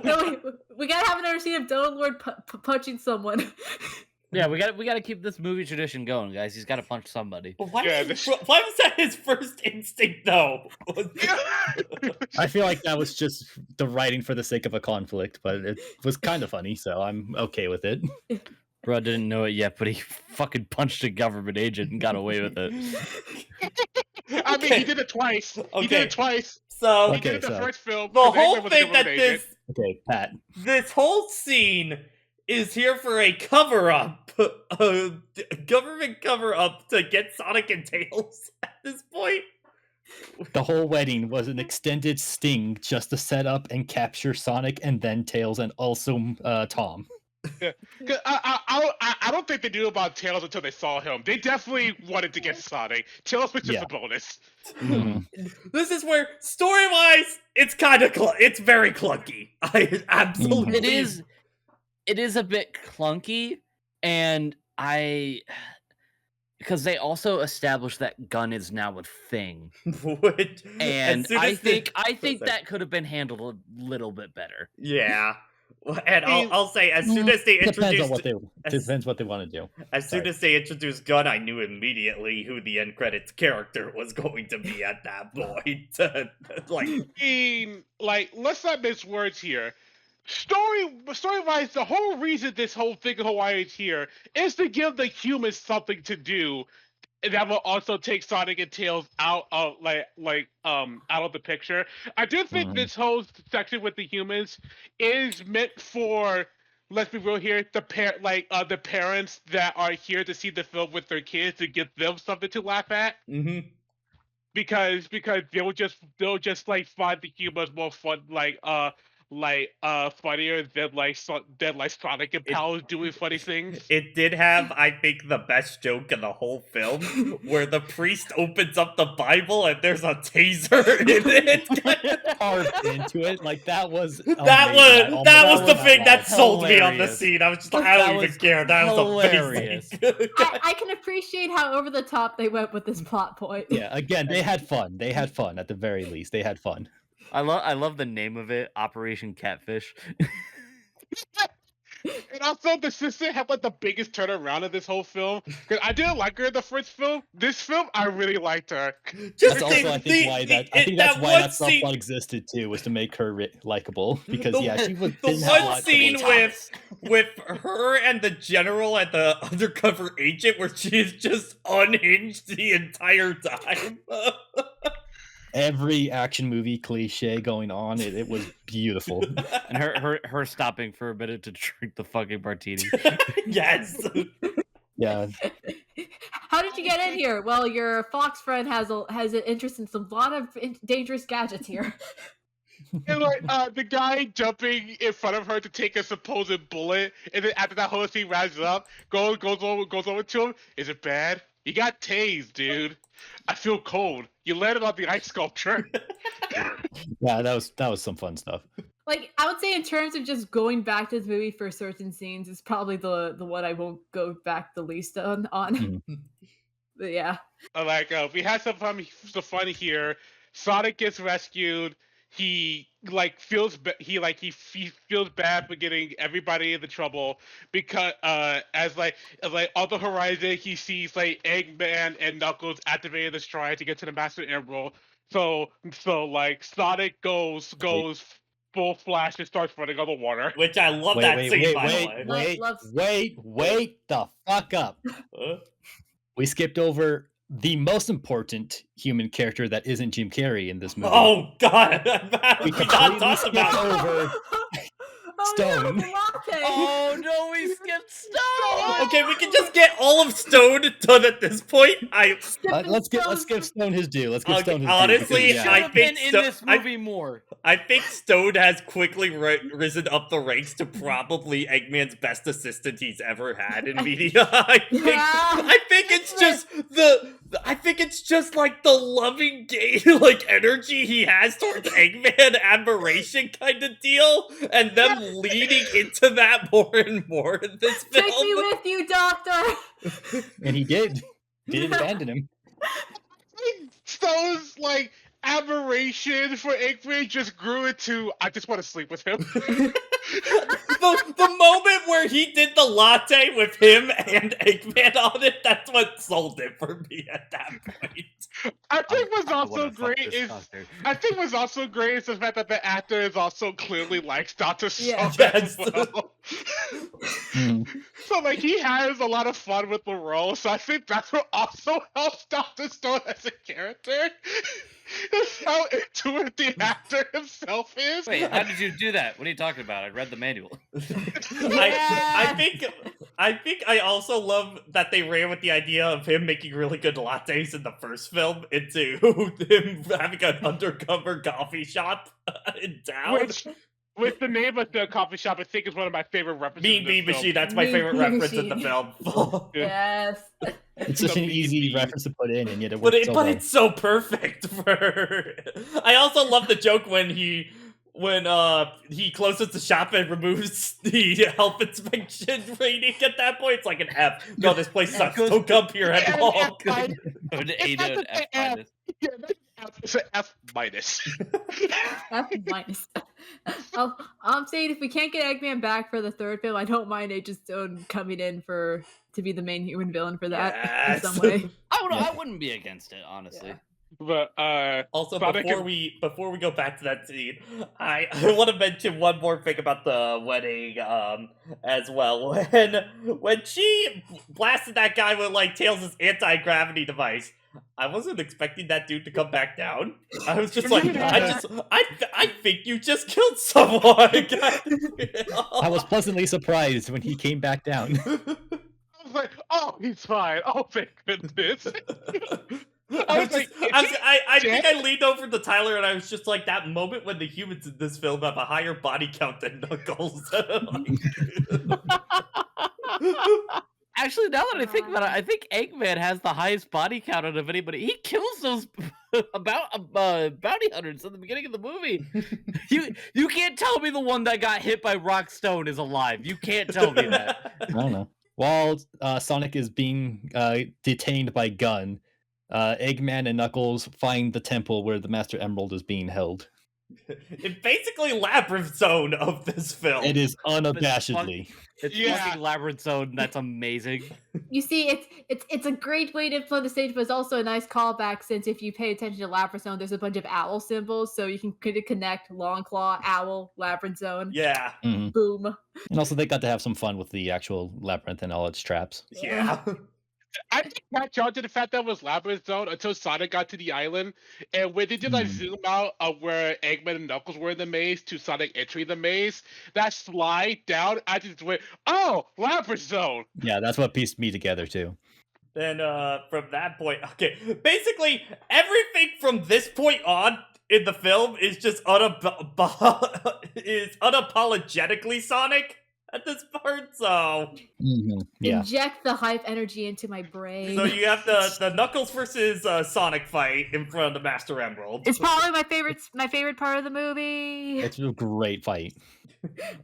No, we gotta have another scene of Donald Lord punching someone. Yeah, we gotta keep this movie tradition going, guys. He's gotta punch somebody. But why was that his first instinct, though? I feel like that was just the writing for the sake of a conflict, but it was kind of funny, so I'm okay with it. Bro didn't know it yet, but he fucking punched a government agent and got away with it. I mean, he did it twice. Okay. He did it twice. So he did it the first film. the because whole Eggman was a thing that government agent. Okay, Pat. this whole scene is here for a cover-up, a government cover-up to get Sonic and Tails at this point. The whole wedding was an extended sting just to set up and capture Sonic and then Tails and also Tom. Yeah. 'Cause I don't think they knew about Tails until they saw him. They definitely wanted to get Sonic. Tails was just a bonus. This is where, story-wise, it's kind of it's very clunky. I absolutely It is a bit clunky, and because they also established that gun is now a thing, and I think that could have been handled a little bit better. Yeah. And I'll say, as soon as they introduced, depends what they want to do. As soon as they introduced Gun, I knew immediately who the end credits character was going to be at that point. I mean, let's not mince words here. Story-wise, the whole reason this whole thing in Hawaii is here is to give the humans something to do, and that will also take Sonic and Tails out of out of the picture. I do think this whole section with the humans is meant for, let's be real here, the parents that are here to see the film with their kids, to give them something to laugh at. Mm-hmm. Because they'll just find the humors more fun, funnier than Sonic and Pal doing funny things. It did have, I think, the best joke in the whole film, where the priest opens up the Bible and there's a taser in it. Carved into it, that was the thing that sold me on the scene. I was just like, I don't even care. That hilarious. was amazing. I can appreciate how over the top they went with this plot point. Yeah, again, they had fun. They had fun at the very least. They had fun. I love the name of it, Operation Catfish. And also, the sister had the biggest turnaround in this whole film. Because I didn't like her in the first film. This film, I really liked her. That's also, I think, why that subplot existed too, was to make her likable. Because she was the one scene with her and the general and the undercover agent, where she is just unhinged the entire time. every action movie cliche going on. It was beautiful. And her stopping for a minute to drink the fucking martini. Yes. Yeah. How did you get in here? Well, your fox friend has an interest in some lot of dangerous gadgets here. And like the guy jumping in front of her to take a supposed bullet, and then after that whole thing wraps up, goes over to him. Is it bad? You got tased, dude. I feel cold. You landed on the ice sculpture. Yeah, that was some fun stuff. Like, I would say in terms of just going back to this movie for certain scenes, it's probably the one I won't go back the least on. But yeah. Like we had some fun here. Sonic gets rescued. He feels bad for getting everybody into trouble because as on the horizon he sees like Eggman and Knuckles activating the stride to get to the Master Emerald. So like Sonic goes full flash and starts running on the water. Which I love that scene, by the way. Wait the fuck up. We skipped over the most important human character that isn't Jim Carrey in this movie. Oh god, we not talk skipped about over Stone. No, latte. Oh no, we skipped Stone. Okay, we can just get all of Stone done at this point. Let's give Stone his due. Let's give Stone his honestly, due. I think in this movie more. I think Stone has quickly risen up the ranks to probably Eggman's best assistant he's ever had in media. I think it's just like the loving gay like energy he has towards Eggman, admiration kind of deal, and them leading into that more and more in this film. Take me with you, Doctor. And he did. Didn't abandon him. Stone's like admiration for Eggman just grew into I just want to sleep with him. the moment where he did the latte with him and Eggman on it, that's what sold it for me at that point. I think what's also great is the fact that the actor is also clearly likes Dr. Stone as well. So like he has a lot of fun with the role, so I think that's what also helps Dr. Stone as a character. Is how intuitive the actor himself is. Wait, how did you do that? What are you talking about? I read the manual. I think I also love that they ran with the idea of him making really good lattes in the first film into him having an undercover coffee shop in town. With the name of the coffee shop, I think is one of my favorite references. Mean Bean Machine, that's my favorite reference in the film. Yes. It's such an easy reference to put in, and yet it But works it's so perfect for. I also love the joke when he closes the shop and removes the health inspection rating at that point. It's like an F. No, this place sucks. Don't come here at all. An A to an F minus. Yeah, it's an F minus. F minus. I'm saying if we can't get Eggman back for the third film, I don't mind Agent Stone coming in to be the main human villain for that in some way. I wouldn't be against it, honestly. Yeah. But also, before we go back to that scene, I want to mention one more thing about the wedding as well. When she blasted that guy with like Tails' anti-gravity device, I wasn't expecting that dude to come back down. I was just like, I think you just killed someone. I was pleasantly surprised when he came back down. I was like, oh, he's fine. Oh, thank goodness. I think I leaned over to Tyler and I was just like, that moment when the humans in this film have a higher body count than Knuckles. Actually, now that I think about it, I think Eggman has the highest body count out of anybody. He kills those bounty hunters at the beginning of the movie. You can't tell me the one that got hit by Rock Stone is alive. You can't tell me that. I don't know. While Sonic is being detained by Gun, Eggman and Knuckles find the temple where the Master Emerald is being held. It's basically Labyrinth Zone of this film. It is unabashedly. It's fucking Labyrinth Zone. That's amazing. You see, it's a great way to play the stage, but it's also a nice callback since if you pay attention to Labyrinth Zone, there's a bunch of owl symbols, so you can kind of connect Long Claw, Owl, Labyrinth Zone. Yeah. Mm-hmm. Boom. And also they got to have some fun with the actual labyrinth and all its traps. Yeah. I didn't catch on to the fact that it was Labyrinth Zone until Sonic got to the island, and when they did like zoom out of where Eggman and Knuckles were in the maze to Sonic entering the maze, that slide down, I just went, "Oh, Labyrinth Zone." Yeah, that's what pieced me together too. Then from that point, okay, basically everything from this point on in the film is just is unapologetically Sonic at this part. So Yeah, Inject the hype energy into my brain. so you have the Knuckles versus Sonic fight in front of the Master Emerald. It's probably my favorite part of the movie. it's a great fight.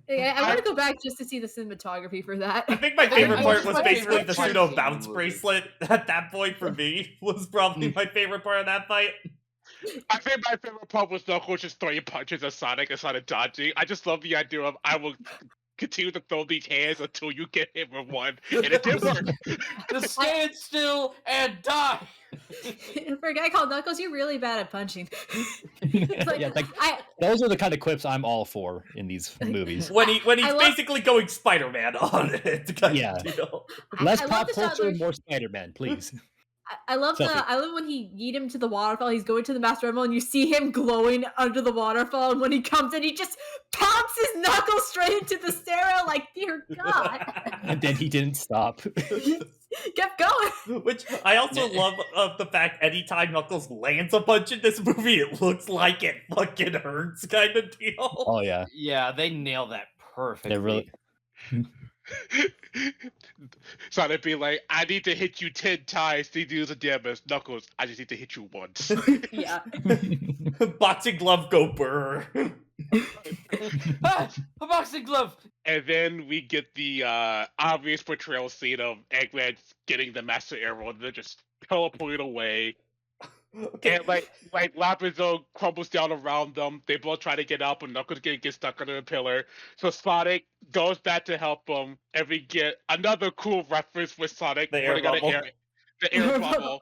Yeah, I want to go back just to see the cinematography for that. I think my favorite part just was my basically favorite the part pseudo of the bounce movie. bracelet. At that point, for me, was probably my favorite part of that fight. I think my favorite part was Knuckles just throwing punches at Sonic and Sonic dodging. I just love the idea of I will continue to throw these hands until you get hit with one, and it did work. Just stand still and die. For a guy called Knuckles, you're really bad at punching. Like, Yeah, those are the kind of clips I'm all for in these movies. When he's I love- basically going Spider-Man on it. Kind Yeah. of deal. Less I love pop the shot culture, where- more Spider-Man, please. I love Sophie. I love when he yeet him to the waterfall. He's going to the Master Emerald, and you see him glowing under the waterfall. And when he comes in, he just pounds his knuckles straight into the stairwell. Like, dear God, And then he didn't stop. he kept going. Which I also love of the fact anytime Knuckles lands a punch in this movie, it looks like it fucking hurts kind of deal. Oh yeah, Yeah, they nail that perfectly. they really. Sonic be like, I need to hit you 10 times to do the damage. Knuckles, I just need to hit you once. Yeah, Boxing glove go burr. Ah, a boxing glove. And then we get the obvious portrayal scene of Eggman getting the Master Emerald, and they're just teleporting away. Okay. And like Labyrinth Zone crumbles down around them. They both try to get up, but Knuckles gets stuck under a pillar. So Sonic goes back to help them, and we get another cool reference with Sonic. The air running out of bubble. the air bubble.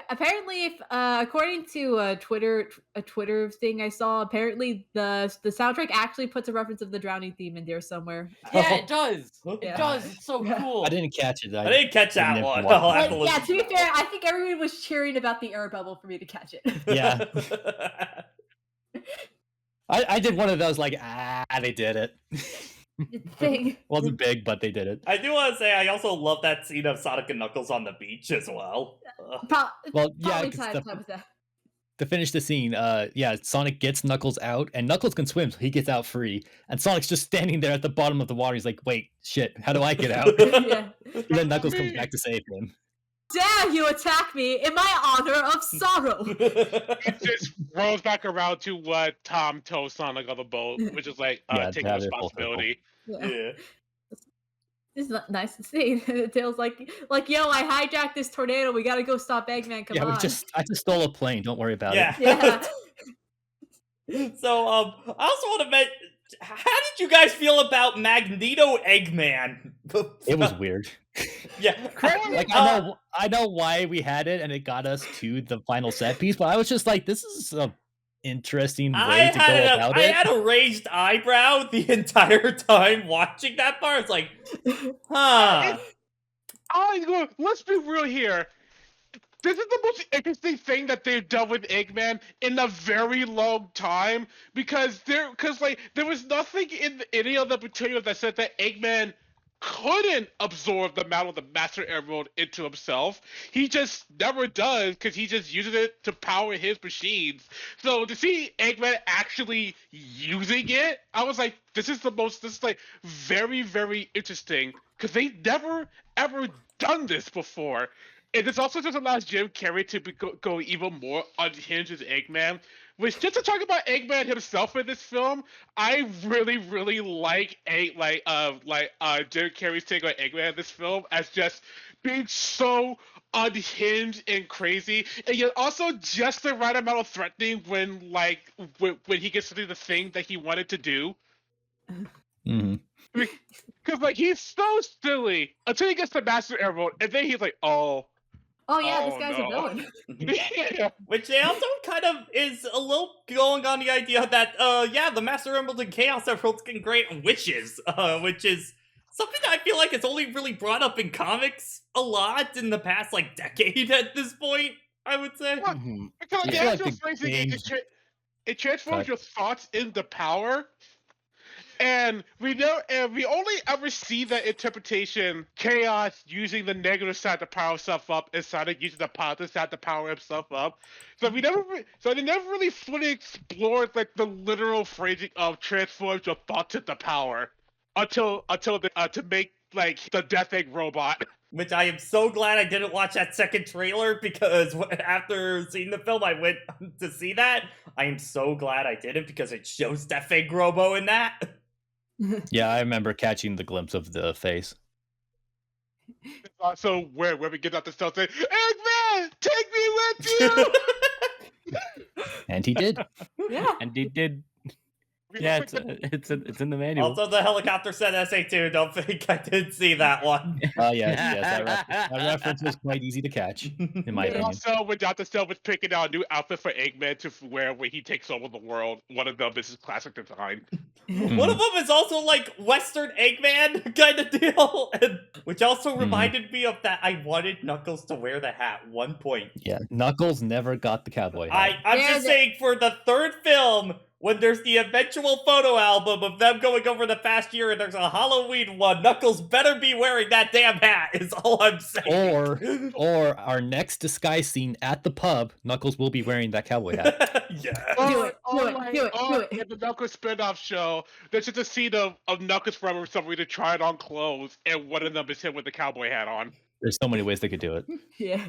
apparently, if according to a Twitter thing I saw, apparently the soundtrack actually puts a reference of the drowning theme in there somewhere. Yeah, it does. It Yeah. does. It's so cool. I didn't catch it. I didn't catch that didn't one. watch I'll have But to yeah, listen to be that fair, I think everyone was cheering about the air bubble for me to catch it. Yeah, one. I did one of those like they did it. Thing. Wasn't big, but they did it. I do want to say I also love that scene of Sonic and Knuckles on the beach as well. Well, yeah, Probably 'cause tied with that. to finish the scene, yeah, Sonic gets Knuckles out, and Knuckles can swim, so he gets out free. And Sonic's just standing there at the bottom of the water. He's like, "Wait, shit, how do I get out?" Yeah. And then Knuckles comes back to save him. Dare you attack me in my honor of sorrow? It just rolls back around to what Tom told Sonic on the boat, which is like Yeah, taking have it full circle. responsibility. Yeah. This is nice to see. Tails like, yo, I hijacked this tornado. We gotta go stop Eggman. Come Yeah, on. I just stole a plane. Don't worry about Yeah. it. Yeah. So, I also want to mention, how did you guys feel about Magneto Eggman? It was weird. Yeah. Like I know why we had it, and it got us to the final set piece. But I was just like, this is a interesting way to go about I it. had a raised eyebrow the entire time watching that part. It's like, huh. Let's be real here. This is the most interesting thing that they've done with Eggman in a very long time because there was nothing in any of the material that said that Eggman couldn't absorb the amount of the Master Emerald into himself. He just never does because he just uses it to power his machines. So to see Eggman actually using it, I was like, this is like very, very interesting because they never ever done this before. And this also just allows Jim Carrey to go even more unhinged as Eggman. Which, just to talk about Eggman himself in this film, I really, really like Jim Carrey's take on Eggman in this film as just being so unhinged and crazy, and yet also just the right amount of threatening when he gets to do the thing that he wanted to do. Mm-hmm. Because he's so silly until he gets the Master Emerald, and then he's like, oh. Oh yeah, this Oh, guy's no. a villain. Yeah. Which they also kind of is a little going on the idea that, the Master Emerald and Chaos Emeralds can grant wishes, which is something I feel like it's only really brought up in comics a lot in the past, like, decade at this point, I would say. What? Mhm. Because the I feel like actual the phrasing, games- it transforms Cut. your thoughts into power. And we only ever see that interpretation, Chaos using the negative side to power himself up, and Sonic using the positive side to power himself up. So they never really fully explored like the literal phrasing of transforms your thoughts into power until to make like the Death Egg robot. Which I am so glad I didn't watch that second trailer, because after seeing the film, I went to see that. I am so glad I didn't, because it shows Death Egg Robo in that. Yeah, I remember catching the glimpse of the face. So where we get out the stuff saying, Eggman, take me with you. And he did. Yeah. And he did. Yeah, it's in the manual. Also, the helicopter said SA2. Don't think I did see that one. Yes, that reference was quite easy to catch, in my And opinion. also, when Dr. Stone was picking out a new outfit for Eggman to wear when he takes over the world, one of them is his classic design. One of them is also like Western Eggman kind of deal, which also reminded me of that. I wanted Knuckles to wear the hat at one point. Yeah, Knuckles never got the cowboy hat. I'm just saying, for the third film, when there's the eventual photo album of them going over the past year and there's a Halloween one, Knuckles better be wearing that damn hat, is all I'm saying. Or our next disguise scene at the pub, Knuckles will be wearing that cowboy hat. Yeah. Do it. At the Knuckles spin-off show, there's just a scene of Knuckles from somebody to try it on clothes, and one of them is him with the cowboy hat on. There's so many ways they could do it. Yeah.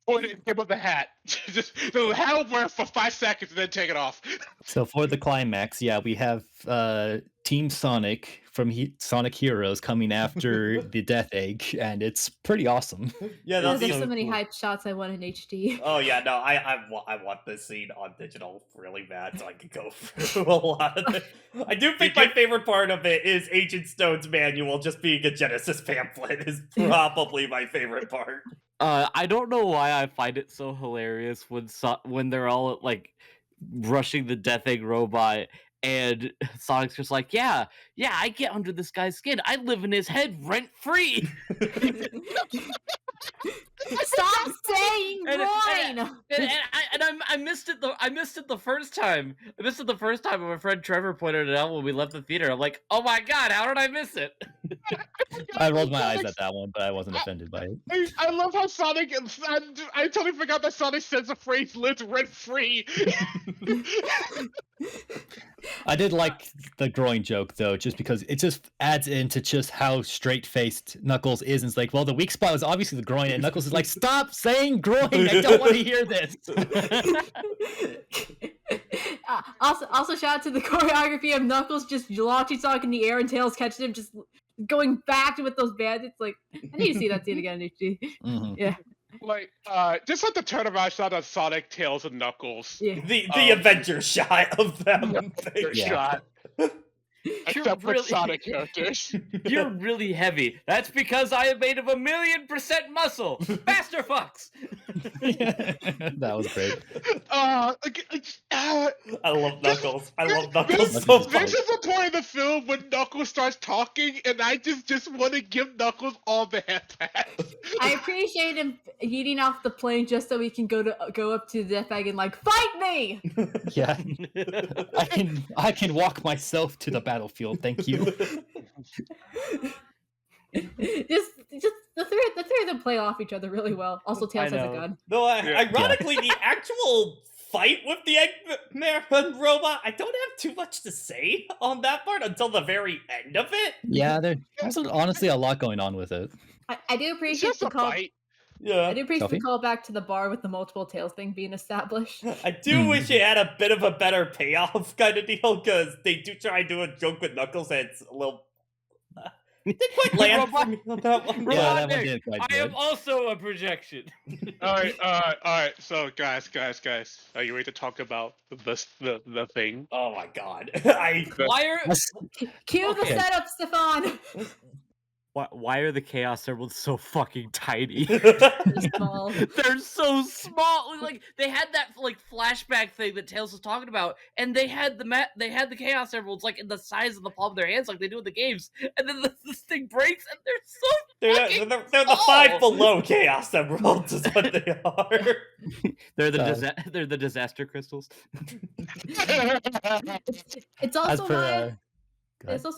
Or him with the hat. Just the hat will wear for 5 seconds and then take it off. So for the climax, yeah, we have Team Sonic from Sonic Heroes coming after the Death Egg, and it's pretty awesome. Yeah, There's these- so many hype shots I want in HD. Oh yeah, no, I want this scene on digital really bad so I can go through a lot of it. I do think my favorite part of it is Agent Stone's manual just being a Genesis pamphlet is probably my favorite part. I don't know why I find it so hilarious when they're all like rushing the Death Egg robot, and Sonic's just like, yeah, I get under this guy's skin. I live in his head rent free. Stop saying groin! I missed it. I missed it the first time. I missed it the first time when my friend Trevor pointed it out when we left the theater. I'm like, oh my god, how did I miss it? I rolled my eyes at that one, but I wasn't offended by it. I love how Sonic, I totally forgot that Sonic says the phrase lives rent free. I did like the groin joke though, just because it just adds into just how straight-faced Knuckles is. And it's like, well, the weak spot was obviously the groin, and Knuckles is like, stop saying groin! I don't want to hear this. Also, shout out to the choreography of Knuckles just launching Sonic in the air and Tails catching him, just going back with those bandits. Like, I need to see that scene again in HD. Mhm. Yeah. Like, just like the turnaround shot of Sonic, Tails, and Knuckles. Yeah. The Avenger shot of them. Their Yeah. shot. Except for really- Sonic characters. You're really heavy. That's because I am made of 1,000,000% muscle. Faster fucks. That was great. I love Knuckles. I love Knuckles so Knuckles is much. This is the point of the film when Knuckles starts talking, and I just want to give Knuckles all the head pats. I appreciate him eating off the plane just so he can go up to the Death Egg and like, fight me! Yeah, I can walk myself to the battlefield. Thank you. just the three of them play off each other really well. Also, Tails has a know. gun. No, Yeah. ironically, the actual fight with the Eggman robot, I don't have too much to say on that part until the very end of it. Yeah, there's honestly a lot going on with it. I do It's appreciate just the a call. fight. Yeah. I do appreciate Sophie? the call back to the bar with the multiple Tails thing being established. I do wish it had a bit of a better payoff kind of deal, because they do try and do a joke with Knuckles and it's a little... didn't quite land for me on that one. Yeah, that one Robotnik, did quite I good. am also a projection. Alright. So, guys, are you ready to talk about the thing? Oh my god. Why are Cue the Okay. setup, Stefan! why are the Chaos Emeralds so fucking tiny? Small. They're so small. Like they had that like flashback thing that Tails was talking about, and they had the Chaos Emeralds like in the size of the palm of their hands, like they do in the games. And then this thing breaks, and they're so They're the Five Below Chaos Emeralds is what they are. they're the disaster crystals. It's also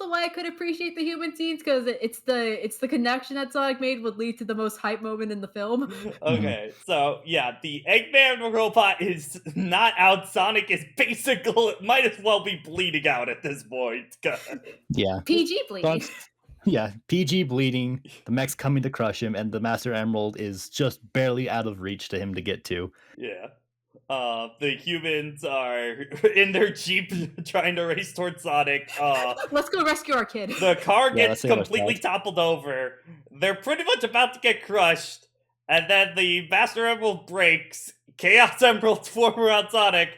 why I could appreciate the human scenes, because it's the connection that Sonic made would lead to the most hype moment in the film. Okay, so yeah, the Eggman robot is not out. Sonic is basically might as well be bleeding out at this point. Yeah. PG bleeding. Yeah, PG bleeding, the mech's coming to crush him, and the Master Emerald is just barely out of reach to him to get to. Yeah. The humans are in their Jeep trying to race towards Sonic. Let's go rescue our kid. The car gets let's see what completely it's toppled over. They're pretty much about to get crushed. And then the Master Emerald breaks. Chaos Emeralds form around Sonic.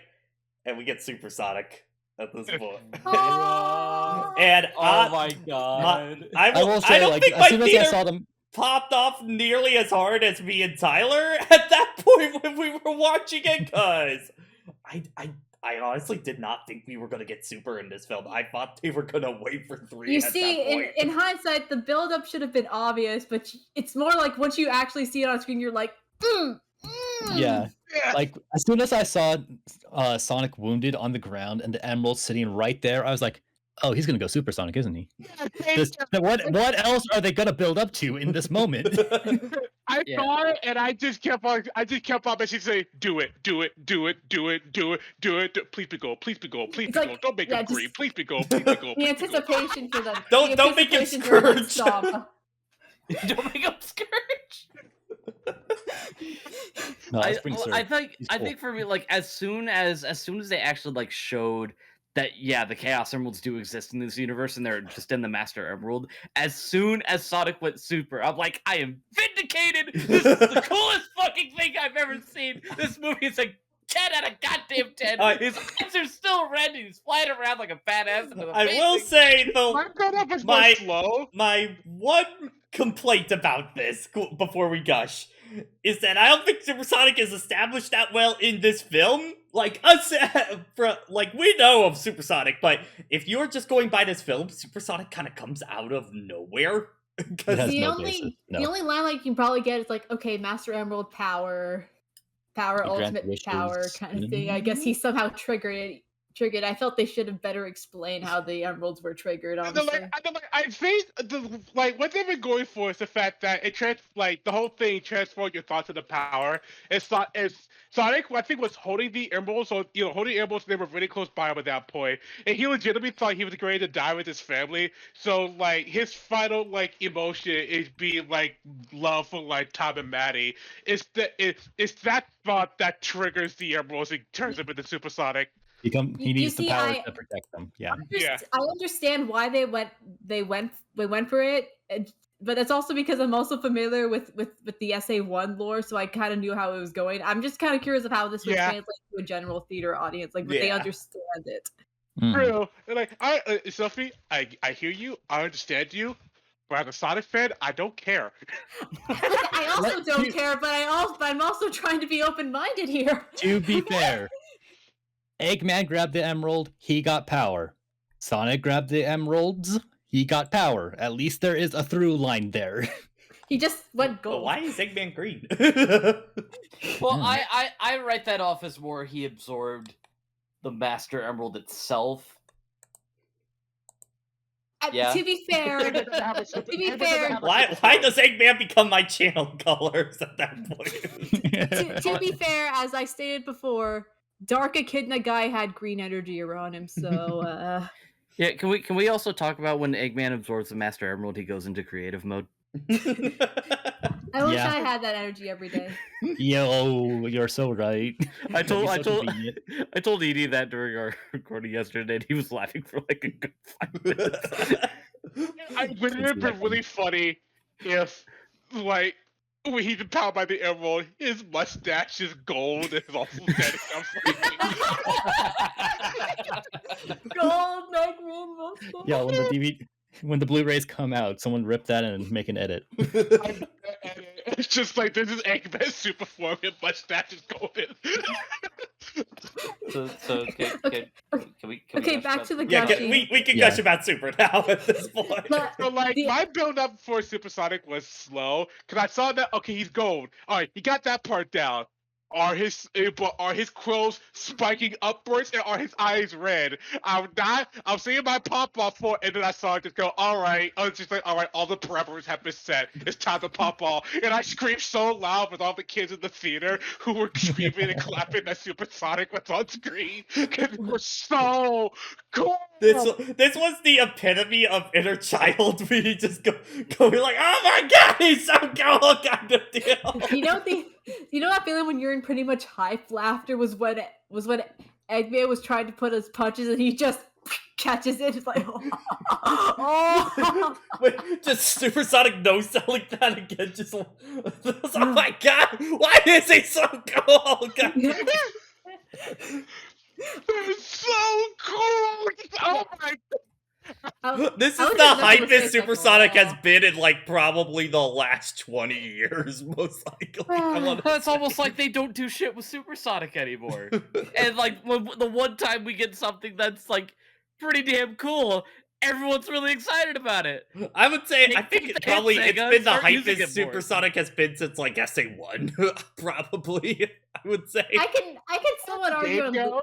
And we get Super Sonic at this point. And Oh my god! I will say, I don't like, think as my soon as I theater saw them, popped off nearly as hard as me and Tyler at that point when we were watching it, because I honestly did not think we were going to get Super in this film. I thought they were going to wait for 3 You at see, that point. in hindsight, the build-up should have been obvious, but it's more like once you actually see it on screen, you're like, yeah. Like, as soon as I saw Sonic wounded on the ground and the Emerald sitting right there, I was like, oh, he's gonna go Supersonic, isn't he? What else are they gonna build up to in this moment? I saw it and I just kept on basically saying, do it, please be gold, please be gold, please be gold, don't make him green, please be gold, please be gold. the anticipation for them. Don't make him Scourge. Don't make him Scourge. No, that's pretty I think for me, like as soon as they actually like showed that the Chaos Emeralds do exist in this universe and they're just in the Master Emerald, as soon as Sonic went Super, I'm like, I am vindicated! This is the coolest fucking thing I've ever seen! This movie is like 10 out of goddamn 10! His eyes are still red and he's flying around like a badass. I will say, though, slow. my one complaint about this, before we gush, is that I don't think Supersonic is established that well in this film. Like, we know of Supersonic, but if you're just going by this film, Supersonic kind of comes out of nowhere. The only line you can probably get is like, okay, Master Emerald power, ultimate power kind of thing. I guess he somehow triggered. I felt they should have better explained how the emeralds were triggered. Honestly, I think what they've been going for is the fact that the whole thing transformed your thoughts into power. It's Sonic, I think, was holding the emeralds, so holding the emeralds. They were really close by him at that point, and he legitimately thought he was going to die with his family. So his final emotion is being love for Tom and Maddie. It's that thought that triggers the emeralds and turns him into Supersonic. He needs the power to protect them. Yeah. I understand why they went for it, but it's also because I'm also familiar with the SA1 lore, so I kind of knew how it was going. I'm just kind of curious of how this would translate to a general theater audience, would they understand it? True. Sophie, I hear you, I understand you, but as a Sonic fan, I don't care. I also don't care, but I'm also trying to be open-minded here. To be fair, Eggman grabbed the emerald, he got power. Sonic grabbed the emeralds, he got power. At least there is a through line there. He just went gold. But why is Eggman green? Well, I write that off as more he absorbed the Master Emerald itself. To be fair, why does Eggman become my channel colors at that point? to be fair, as I stated before, Dark Echidna guy had green energy around him, so yeah, can we also talk about when Eggman absorbs the Master Emerald, he goes into creative mode? I wish I had that energy every day. Yo, you're so right. I told Edie that during our recording yesterday, and he was laughing for a good 5 minutes. Wouldn't it have been really funny if when he's empowered by the emerald, his mustache is gold and is also standing up. Gold Eggman mustache. Yeah, when the DVD when the Blu-rays come out, someone rip that and make an edit. It's just like this is Eggman super form and mustache is golden. So can we Okay, gush back about to the the- Yeah, gushing. we can Yeah. gush about Super now at this point. But So like the- my build up for Supersonic was slow because I saw that okay he's gold. All right, he got that part down. Are his quills spiking upwards and are his eyes red? I'm seeing my pop off for, and then I saw it just go. All right, I was just like, all right, all the parameters have been set. It's time to pop off, and I screamed so loud with all the kids in the theater who were screaming and clapping that Supersonic was on screen because it was so cool. This was the epitome of inner child. We just going like, oh my god, he's so cool, kind of deal. you know that feeling when you're in pretty much hype laughter was when Eggman was trying to put his punches and he just catches it. It's like, oh. Wait, just supersonic no-selling that again. Just oh my god, why is he so cool? God. They're so cool. Oh my This is I the would have nothing to hypest say Supersonic except, has been in like probably the last 20 years, most likely. I wanna It's almost say. like they don't do shit with Supersonic anymore. And like the one time we get something that's like pretty damn cool, everyone's really excited about it. I would say I Take think the it probably hit, it's Sega, been the start using hypest it more. Supersonic has been since like SA1, probably. I would say. I can somewhat argue on Dingo.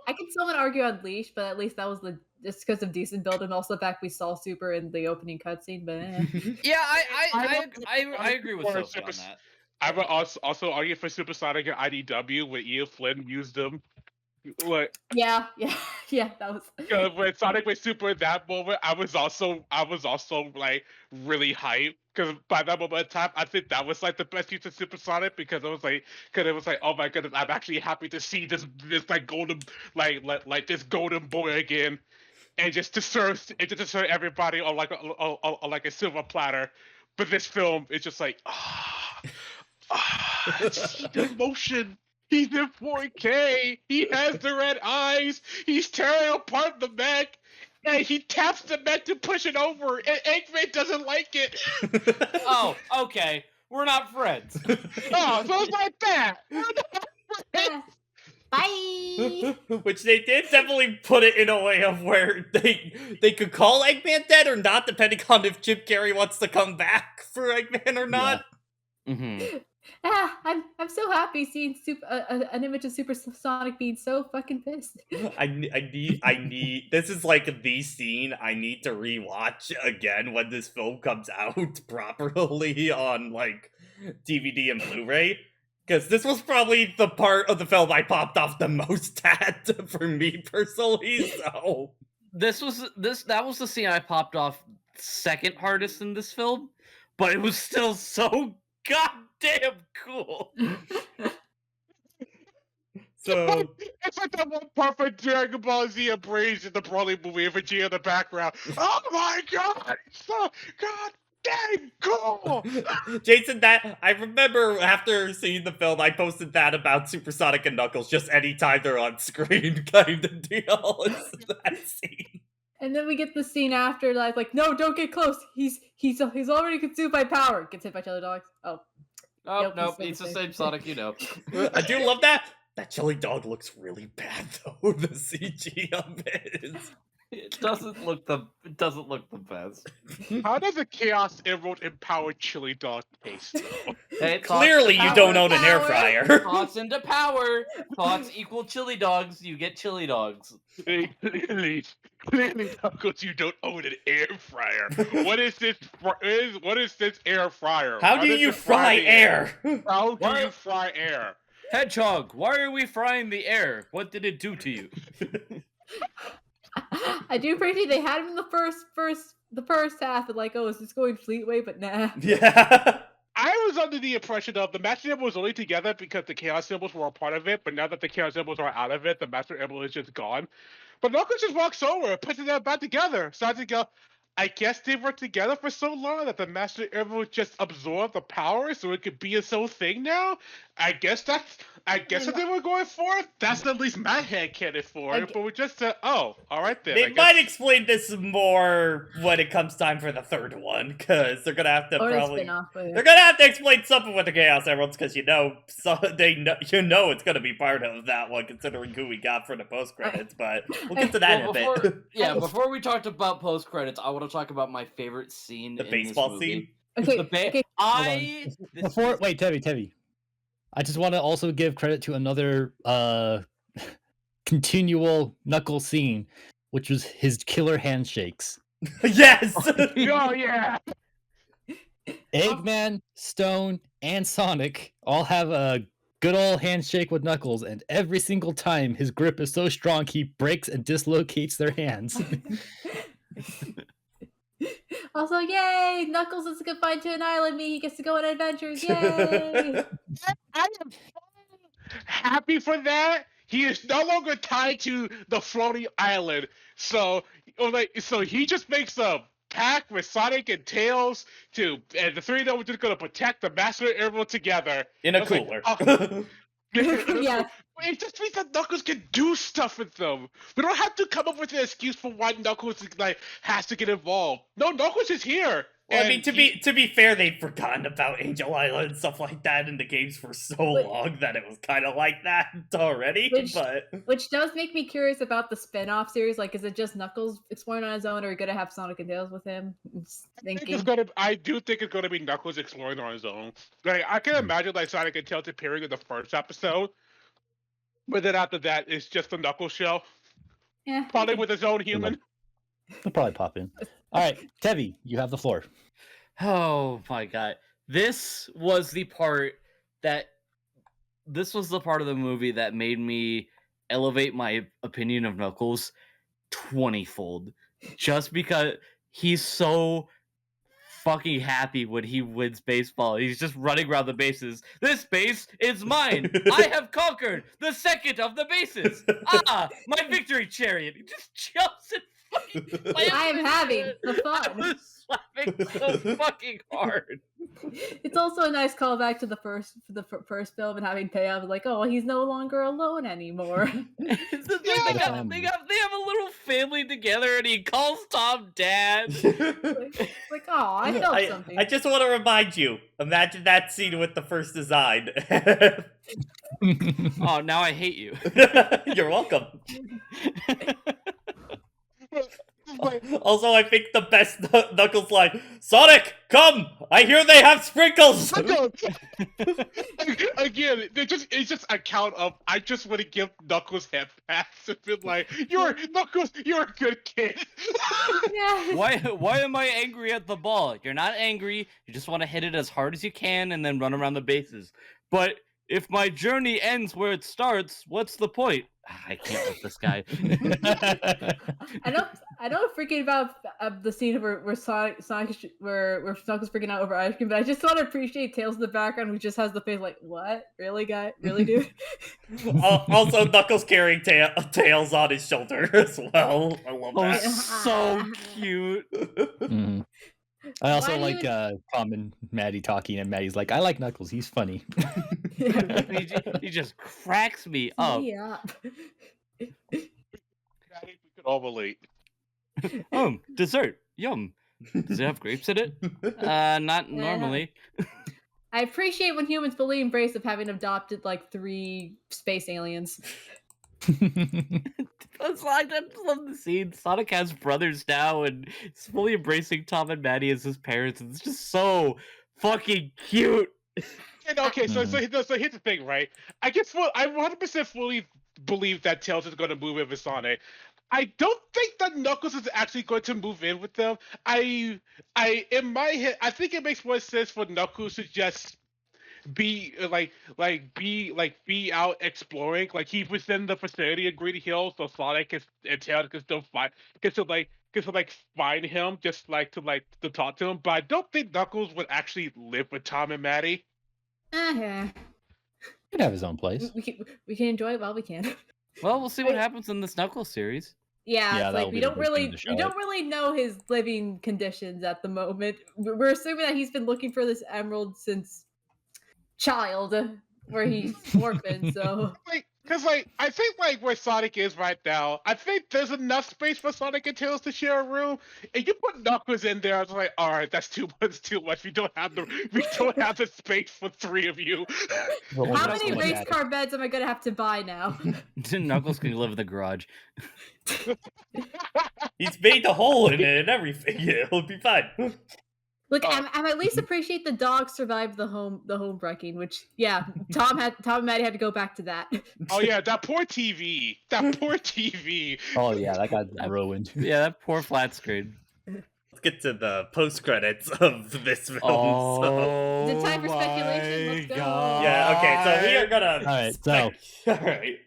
Leash, but at least that was just because of decent build and also the fact we saw Super in the opening cutscene. But Yeah, I I agree with for Sophie on Super- that. I would also argue for Supersonic and IDW when Ian Flynn used them. Like yeah, that was. when Sonic went super in that moment, I was also like really hyped because by that moment in time, I think that was like the best use of Supersonic because it was like oh my goodness, I'm actually happy to see this like golden like this golden boy again, and just to serve everybody on like like a silver platter. But this film is just like see the emotion. He's in 4K. He has the red eyes. He's tearing apart the mech. And he taps the mech to push it over. And Eggman doesn't like it. Oh, okay. We're not friends. Oh, so it's like that. We're not friends. Bye. Which they did definitely put it in a way of where they could call Eggman dead or not, depending on if Jim Carrey wants to come back for Eggman or not. Mm-hmm. I'm so happy seeing an image of Supersonic being so fucking pissed. I need this is like the scene I need to rewatch again when this film comes out properly on like DVD and Blu-ray, because this was probably the part of the film I popped off the most at for me personally. So That was the scene I popped off second hardest in this film, but it was still so goddamn cool. so It's like that one part for Dragon Ball Z and Brains in the Broly movie with Vegeta in the background. Oh my god! It's so god dang cool! Jason, that I remember after seeing the film, I posted that about Supersonic and Knuckles just anytime they're on screen, kind of deal. It's that scene. And then we get the scene after that's like, no, don't get close. He's already consumed by power. Gets hit by chili dogs. Oh, Nope, Nope, nope, he's it's the the same same. Sonic, you know. I do love that. That chili dog looks really bad though. The CG of it is. It doesn't look the best. How does a Chaos Emerald empowered chili dog taste though? Hey, Clearly, you power, don't own an air power. fryer. Thoughts into power. Thoughts equal chili dogs. You get chili dogs. Clearly, Knuckles, you don't own an air fryer. What is this? What is this air fryer? How do does you it fry the air? How do What? you fry air? Hedgehog, why are we frying the air? What did it do to you? I do appreciate they had him in the first half and like, oh, is this going Fleetway? But nah. Yeah. I was under the impression of the Master Emerald was only together because the Chaos Symbols were a part of it, but now that the Chaos Symbols are out of it, the Master Emerald is just gone. But Knuckles just walks over, puts them back together, starts to go, I guess they were together for so long that the Master Emerald just absorbed the power, so it could be its own thing now. I guess what they were going for. That's at least my head canon for it. But we just said, oh, all right then. They I guess. might explain this more when it comes time for the third one, because they're gonna have to Or a probably spin-off. they're gonna have to explain something with the Chaos Emeralds, because it's gonna be part of that one, considering who we got for the post credits. But we'll get to that in a bit. Before we talked about post credits, I want to talk about my favorite scene. The in baseball this movie. scene. Okay. Wait, Tevy. I just want to also give credit to another continual Knuckles scene, which was his killer handshakes. Yes. Oh yeah. Eggman, Stone, and Sonic all have a good old handshake with Knuckles, and every single time his grip is so strong he breaks and dislocates their hands. Also, yay! Knuckles is confined to an island. He gets to go on adventures. Yay! I am happy for that. He is no longer tied to the floating island. So he just makes a pact with Sonic and Tails and the three of them are just gonna protect the Master Emerald together. In a cooler. Yeah. It just means that Knuckles can do stuff with them. We don't have to come up with an excuse for why Knuckles has to get involved. No, Knuckles is here. Well, I mean, to be fair, they've forgotten about Angel Island and stuff like that in the games for so long that it was kind of like that already. Which does make me curious about the spin-off series. Like, is it just Knuckles exploring on his own, or are we gonna have Sonic and Tails with him? I do think it's gonna be Knuckles exploring on his own. Like, I can imagine Sonic and Tails appearing in the first episode, but then after that, it's just the Knuckles show. Yeah. Probably with his own human. They'll probably pop in. All right, Tevy, you have the floor. Oh my god. This was the part of the movie that made me elevate my opinion of Knuckles 20-fold. Just because he's so fucking happy when he wins baseball. He's just running around the bases. This base is mine. I have conquered the second of the bases. My victory chariot. He just jumps and fucking I am having the fun. I was slapping so fucking hard. It's also a nice callback to the first film and having payoff like, oh, he's no longer alone anymore. They have a little family together, and he calls Tom Dad. like, oh, I felt something. I just want to remind you. Imagine that scene with the first design. Oh, now I hate you. You're welcome. Also, I think the best Knuckles line, Sonic, come! I hear they have sprinkles! Again, it's just a count of, I just want to give Knuckles head pats and be like, Knuckles, you're a good kid. Yeah. Why am I angry at the ball? You're not angry, you just want to hit it as hard as you can and then run around the bases. But if my journey ends where it starts, what's the point? I can't with this guy. I know freaking about the scene where Sonic where Sonic freaking out over ice cream, but I just want to appreciate Tails in the background who just has the face like, what? Really, guy? Really, dude? Also, Knuckles carrying Tails on his shoulder as well. I love that. So cute. Mm-hmm. I also like Tom and Maddie talking, and Maddie's like, I like Knuckles, he's funny. He just cracks me up. Yeah. We could all relate. Dessert. Yum. Does it have grapes in it? Not normally. I appreciate when humans fully embrace of having adopted like 3 space aliens. I just love the scene. Sonic has brothers now, and he's fully embracing Tom and Maddie as his parents. And it's just so fucking cute. And okay, so here's the thing, right? I 100% fully believe that Tails is going to move in with Sonic. I don't think that Knuckles is actually going to move in with them. In my head, I think it makes more sense for Knuckles to just be out exploring. Like, he was in the vicinity of Greedy Hills, so Sonic and Tails can still find find him, just to talk to him. But I don't think Knuckles would actually live with Tom and Maddie. Yeah. He could have his own place. We can enjoy it while we can. Well, we'll see what happens in this Knuckles series. Yeah, Yeah, it's that like would we be the don't big thing really to show we it. don't really know his living conditions at the moment. We're assuming that he's been looking for this emerald since child, where he's orphaned. So Because I think like where Sonic is right now, I think there's enough space for Sonic and Tails to share a room. And you put Knuckles in there, I was like, all right, that's too much. We don't have the space for 3 of you. Well, how there's many so much race attic. car beds am I gonna have to buy now? Knuckles can live in the garage. He's made a hole in it and everything. It'll be fine. Look, I'm at least appreciate the dog survived the home wrecking, which Tom and Maddie had to go back to that. Oh yeah, that poor TV. That poor TV. Oh yeah, that got ruined. Yeah, that poor flat screen. Let's get to the post credits of this film. Oh, Is it time for speculation? Let's go. Yeah. Okay. So we are gonna. All right, so all right.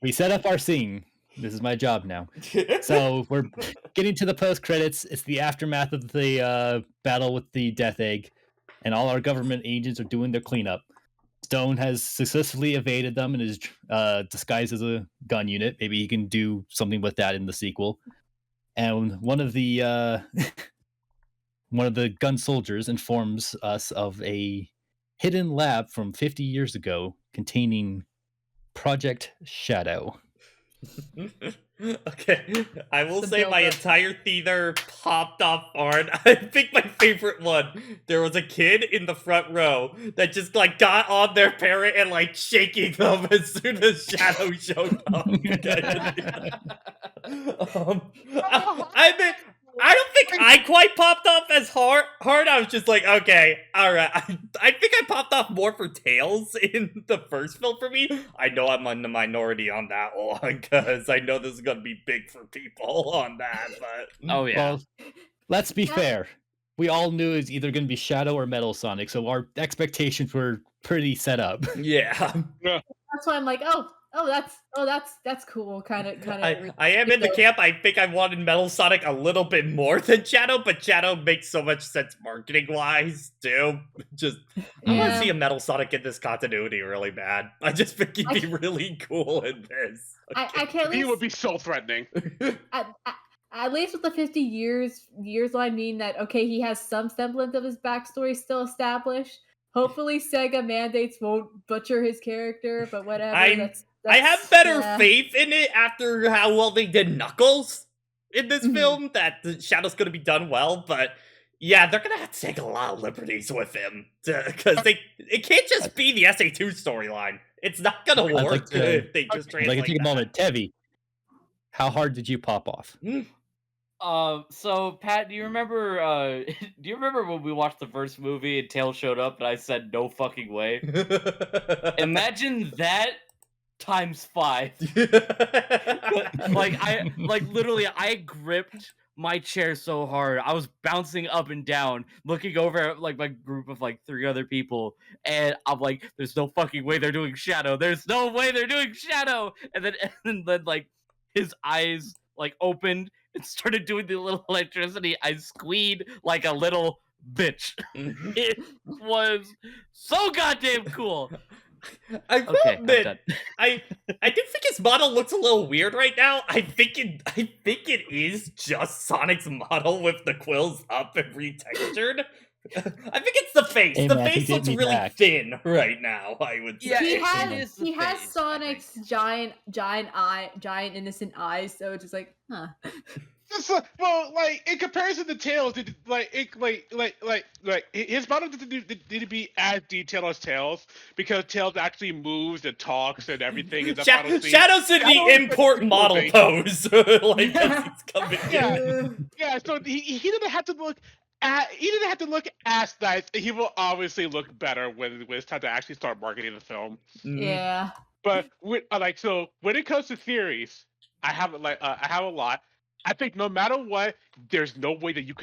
we set up our scene. This is my job now. So we're getting to the post credits. It's the aftermath of the battle with the Death Egg, and all our government agents are doing their cleanup. Stone has successfully evaded them and is disguised as a gun unit. Maybe he can do something with that in the sequel. And one of the gun soldiers informs us of a hidden lab from 50 years ago containing Project Shadow. Okay, I will The say my build-up. entire theater popped off hard. I think my favorite one, there was a kid in the front row that just like got on their parent and like shaking them as soon as Shadow showed up. I don't think I quite popped off as hard. I was just like, okay, all right. I think I popped off more for Tails in the first film for me. I know I'm in the minority on that one because I know this is gonna be big for people on that. But Oh yeah. Well, let's be fair. We all knew it was either going to be Shadow or Metal Sonic, so our expectations were pretty set up. yeah, That's why I'm like, that's cool. Kind of. I am in the camp. I think I wanted Metal Sonic a little bit more than Shadow, but Shadow makes so much sense marketing wise too. Just I want to Yeah. see a Metal Sonic in this continuity really bad. I just think he'd be really cool in this. I can't. He would be so threatening. At least with the 50 years line, mean that okay, he has some semblance of his backstory still established. Hopefully, Sega mandates won't butcher his character, but whatever. I have better faith in it after how well they did Knuckles in this Mhm. film that the Shadow's going to be done well, but yeah, they're going to have to take a lot of liberties with him because it can't just be the SA2 storyline. It's not going to I'd work like to- if they just I'd translate like to take a that. moment. Tevi, how hard did you pop off? So Pat, do you remember when we watched the first movie and Tails showed up and I said no fucking way? Imagine that times 5. Literally I gripped my chair so hard. I was bouncing up and down, looking over at like my group of like 3 other people, and I'm like, there's no fucking way they're doing Shadow. There's no way they're doing Shadow. And then like his eyes like opened and started doing the little electricity. I squeed like a little bitch. It was so goddamn cool. I will Okay, I'm admit, done. I do think his model looks a little weird right now. I think it is just Sonic's model with the quills up and retextured. I think it's the face. Hey, the man, he face did looks me really back. thin right now. I would say. Yeah, He it has is the he has face, I Sonic's giant innocent eyes, so it's just like, huh. Well, like in comparison to Tails, his model didn't need to be as detailed as Tails because Tails actually moves and talks and everything in the final scene. Shadow's in the Shadow is import pretty model cool, pose, like as he's coming in. Yeah, so he didn't have to look. He didn't have to look as nice. He will obviously look better when it's time to actually start marketing the film. Yeah. But when it comes to theories, I have a lot. I think no matter what, there's no way that you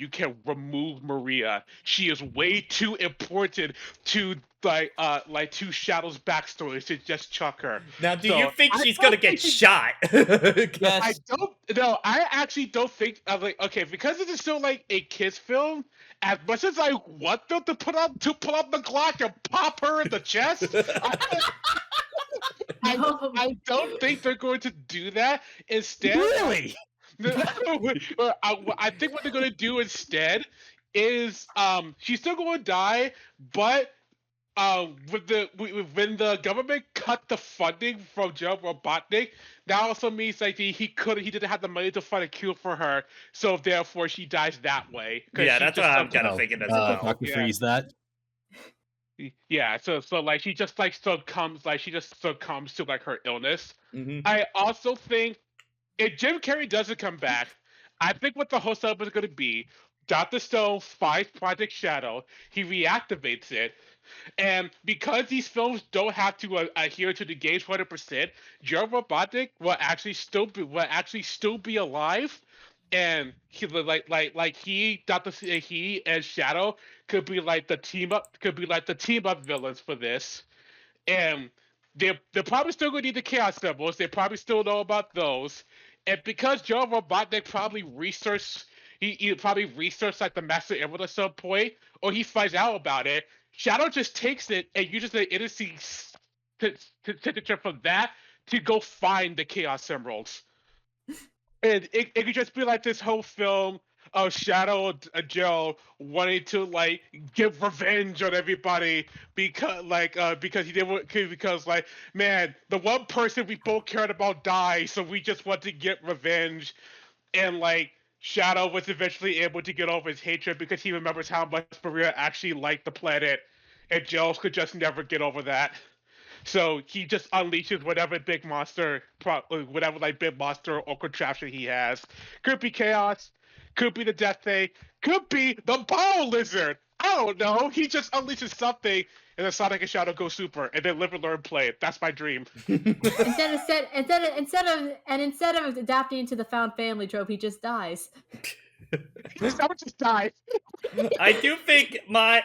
can remove Maria. She is way too important to to Shadow's backstory to just chuck her. Now, do So, you think I she's don't gonna get think shot? Yes. I don't. No, I actually don't think. I'm like, okay, because it is still like a kids film. As much as I want them to pull up the Glock and pop her in the chest, I don't think they're going to do that. Instead, Really? I think what they're going to do instead is she's still going to die, but when the government cut the funding from Joe Robotnik, that also means like he didn't have the money to find a cure for her, so therefore she dies that way. Yeah, that's what I'm kind of thinking as well. Dr. Freeze that. Yeah, so like she just like succumbs to like her illness. Mhm. I also think if Jim Carrey doesn't come back, I think what the whole setup is going to be, Dr. Stone finds Project Shadow, he reactivates it, and because these films don't have to adhere to the gauge 100%, Joe Robotnik will actually still be alive, and he he and Shadow could be like the team up villains for this, and they're probably still gonna need the chaos symbols. They probably still know about those, and because Joe Robotnik probably researched, he probably researched like the Master Emerald at some point, or he finds out about it. Shadow just takes it and uses the innocent signature from that to go find the chaos emeralds, and it could just be like this whole film of Shadow and Joe wanting to like get revenge on everybody because he didn't because like, man, the one person we both cared about died, so we just want to get revenge, and like Shadow was eventually able to get over his hatred because he remembers how much Maria actually liked the planet, and Joe could just never get over that. So he just unleashes whatever big monster or contraption he has. Could be chaos, could be the Death Thing, could be the Ball Lizard. I don't know. He just unleashes something, and then Sonic and Shadow go super, and then live and learn play it. That's my dream. Instead of adapting into the found family trope, he just dies. Someone just died. I do think my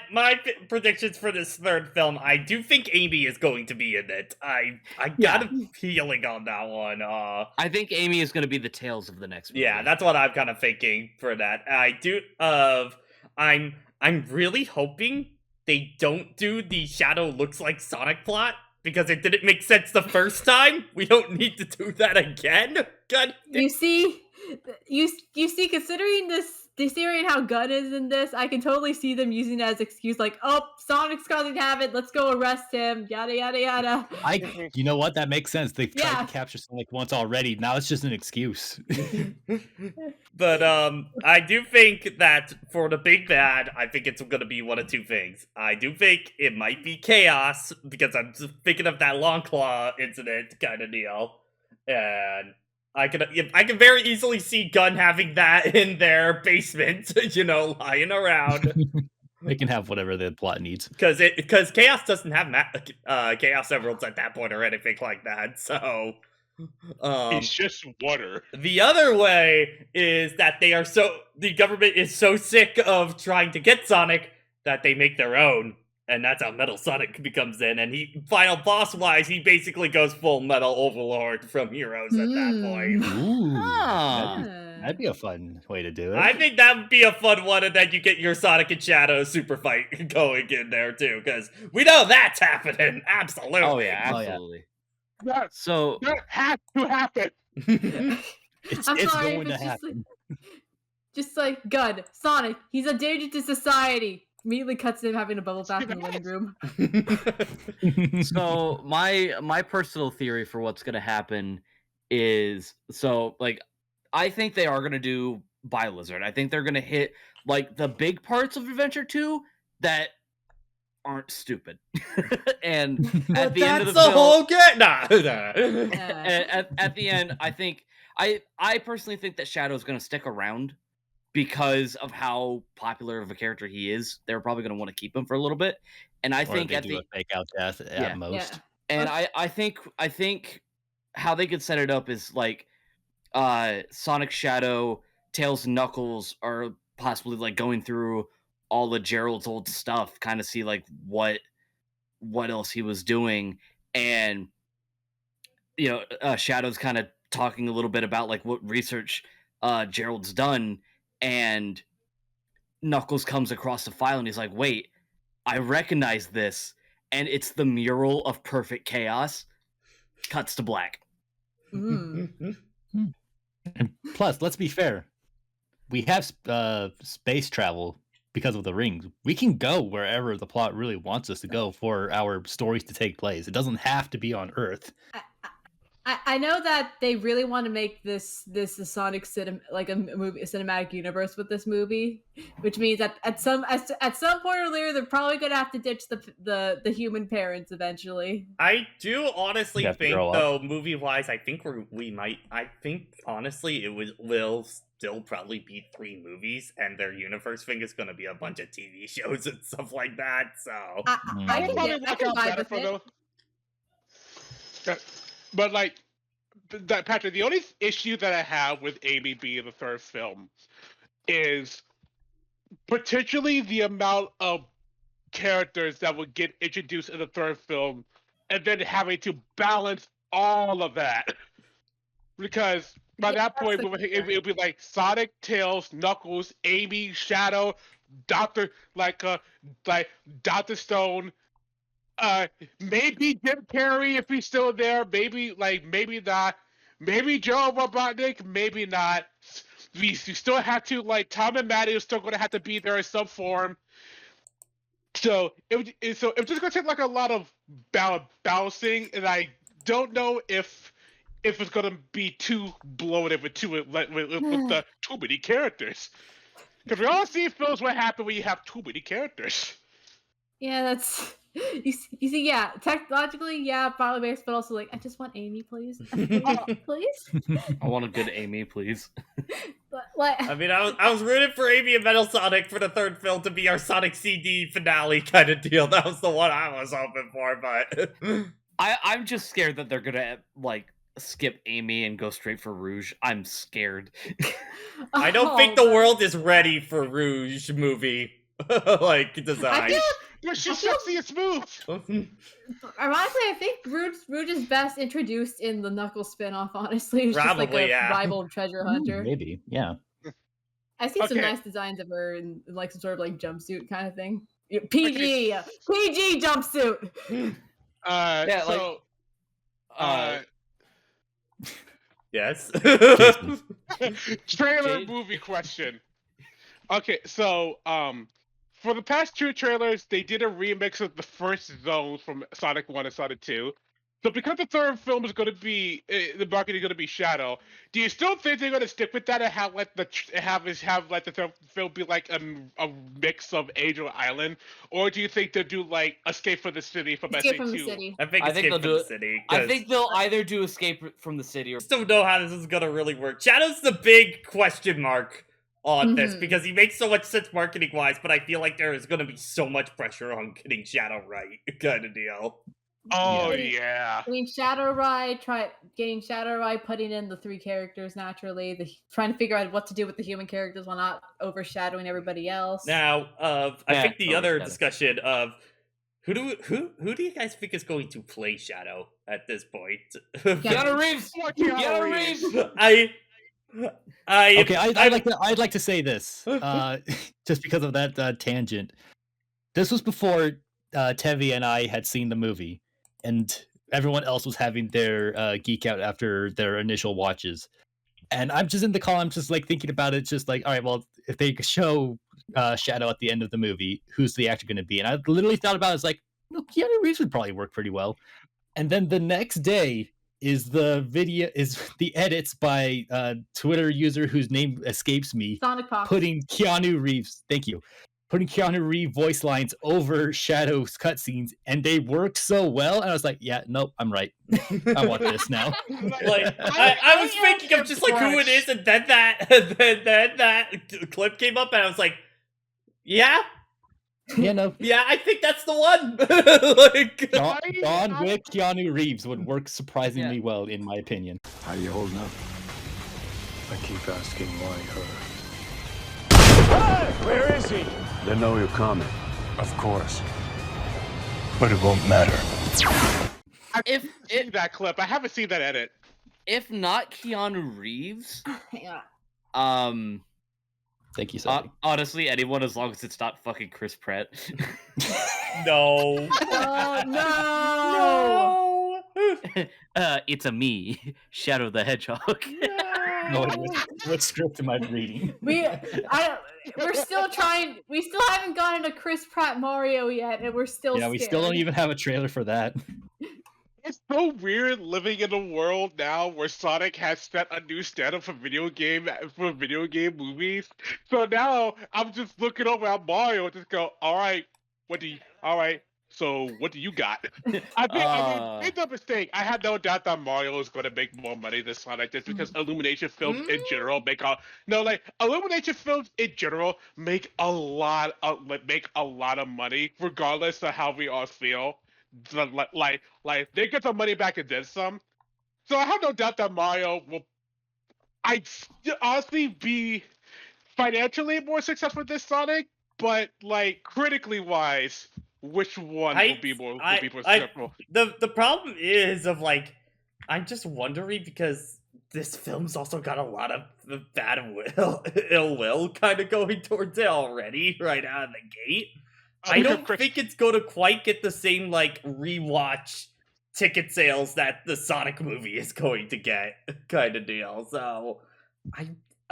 predictions for this third film, I do think Amy is going to be in it. I got a feeling on that one. I think Amy is going to be the Tails of the next movie. Yeah, that's what I'm kind of thinking for that. I do. I'm really hoping they don't do the Shadow looks like Sonic plot because it didn't make sense the first time. We don't need to do that again. God. You see, considering how Gunn is in this, I can totally see them using it as excuse, like, oh, Sonic's causing havoc, let's go arrest him, yada yada yada. You know what? That makes sense. They've tried to capture Sonic once already. Now it's just an excuse. But I do think that for the big bad, I think it's gonna be one of two things. I do think it might be Chaos because I'm just thinking of that Long Claw incident kind of deal, and I can very easily see Gunn having that in their basement, lying around. They can have whatever the plot needs. Because Chaos doesn't have Chaos Emeralds at that point or anything like that, so... it's just water. The other way is that the government is so sick of trying to get Sonic that they make their own. And that's how Metal Sonic becomes in. And final boss-wise, he basically goes full Metal Overlord from Heroes at that point. Ooh, that'd be a fun way to do it. I think that would be a fun one, and then you get your Sonic and Shadow super fight going in there, too. Because we know that's happening. Absolutely. Oh, yeah, absolutely. So that has to happen. It's going to happen. Just like Gunn, Sonic, he's a danger to society. Immediately cuts him having a bubble bath in the living room. So my personal theory for what's gonna happen is I think they are gonna do Bi-Lizard. I think they're gonna hit like the big parts of Adventure 2 that aren't stupid. And at the end of the film, whole game. at the end, I think I personally think that Shadow's gonna stick around. Because of how popular of a character he is, they're probably going to want to keep him for a little bit. And I think a fake out death at most. And I think how they could set it up is like Sonic, Shadow, Tails, and Knuckles are possibly like going through all of Gerald's old stuff, kind of see like what else he was doing, and Shadow's kind of talking a little bit about like what research Gerald's done. And Knuckles comes across the file and he's like, wait, I recognize this. And it's the mural of Perfect Chaos. Cuts to black. Mm. And plus, let's be fair. We have space travel because of the rings. We can go wherever the plot really wants us to go for our stories to take place. It doesn't have to be on Earth. I know that they really want to make this a Sonic cinematic universe with this movie, which means that at some point or later they're probably gonna have to ditch the human parents eventually. I do honestly You have to think, grow up. though, movie-wise, I think we might. I think honestly, will still probably be 3 movies, and their universe thing is going to be a bunch of TV shows and stuff like that. So I would probably can work out vibe better with for it. them. But like, Patrick, the only issue that I have with Amy being the third film is potentially the amount of characters that would get introduced in the third film, and then having to balance all of that. Because by that point, it would be like Sonic, Tails, Knuckles, Amy, Shadow, Doctor Stone. Maybe Jim Carrey if he's still there. Maybe not. Maybe Joe Robotnik. Maybe not. We still have to Tom and Maddie are still going to have to be there in some form. So it's just going to take a lot of balancing, and I don't know if it's going to be too bloated with too many characters. Because we all see films what happen when you have too many characters. Yeah, that's you see. Yeah, technologically, yeah, probably based, but also I just want Amy, please, please. I want a good Amy, please. I mean, I was rooting for Amy and Metal Sonic for the third film to be our Sonic CD finale kind of deal. That was the one I was hoping for, but I'm just scared that they're gonna skip Amy and go straight for Rouge. I'm scared. I don't think the world is ready for Rouge movie design. But she's sexy and smooth. Ironically, I think Rouge is best introduced in the Knuckles spinoff. Honestly, it's Probably, just a yeah. rival treasure hunter. Maybe, yeah. I see some Okay. nice designs of her in some sort of jumpsuit kind of thing. PG jumpsuit. Yes. Trailer movie question. Okay, so for the past 2 trailers, they did a remix of the first zones from Sonic 1 and Sonic 2. So because the third film is going to be the marketing is going to be Shadow, do you still think they're going to stick with that and have the third film be a mix of Angel Island, or do you think they'll do Escape from the City from Escape SA2? from the City. I think they'll Escape from do the it. City. I think they'll either do Escape from the City or. I just don't know how this is gonna really work. Shadow's the big question mark on this because he makes so much sense marketing wise, but I feel like there is gonna be so much pressure on getting Shadow right, kind of deal. Oh yeah. Getting Shadow right, putting in the 3 characters naturally, trying to figure out what to do with the human characters while not overshadowing everybody else. Now, I think the other discussion of who do you guys think is going to play Shadow at this point? Keanu Reeves. Keanu Reeves. Okay, I'd like to say this, just because of that tangent. This was before Tevi and I had seen the movie, and everyone else was having their geek out after their initial watches. And I'm just in the call. I'm just thinking about it. Just all right, well, if they show Shadow at the end of the movie, who's the actor going to be? And I literally thought about it. No, Keanu Reeves would probably work pretty well. And then the next day is the edits by Twitter user whose name escapes me, Sonic Fox. putting Keanu Reeves voice lines over Shadow's cutscenes, and they work so well. And I was like, yeah, nope, I'm right. I want this now. I was thinking of just who it is, and then that clip came up, and I was like, yeah. Yeah, no. Yeah, I think that's the one. Dawn with Keanu Reeves would work surprisingly well, in my opinion. How you holding up? I keep asking why her. Hey, where is he? They know you're coming. Of course. But it won't matter. I've seen that clip. I haven't seen that edit. If not Keanu Reeves, Thank you, Sally. honestly, anyone as long as it's not fucking Chris Pratt. No. No. It's a me, Shadow the Hedgehog. No, what script am I reading? We're still trying. We still haven't gotten a Chris Pratt Mario yet, and we're still Yeah, scared. we still don't even have a trailer for that. It's so weird living in a world now where Sonic has set a new standard for video game movies. So now I'm just looking over at Mario and just go, all right, so what do you got? I mean, make no mistake. I had no doubt that Mario is going to make more money than Sonic just because Illumination films in general Illumination films in general make a lot of money regardless of how we all feel. They get some money back and then some. So I have no doubt that Mario will, honestly be financially more successful than Sonic, but critically wise, which one will be more successful? The problem is of I'm just wondering because this film's also got a lot of ill will kind of going towards it already right out of the gate. I don't think it's going to quite get the same rewatch ticket sales that the Sonic movie is going to get kind of deal. So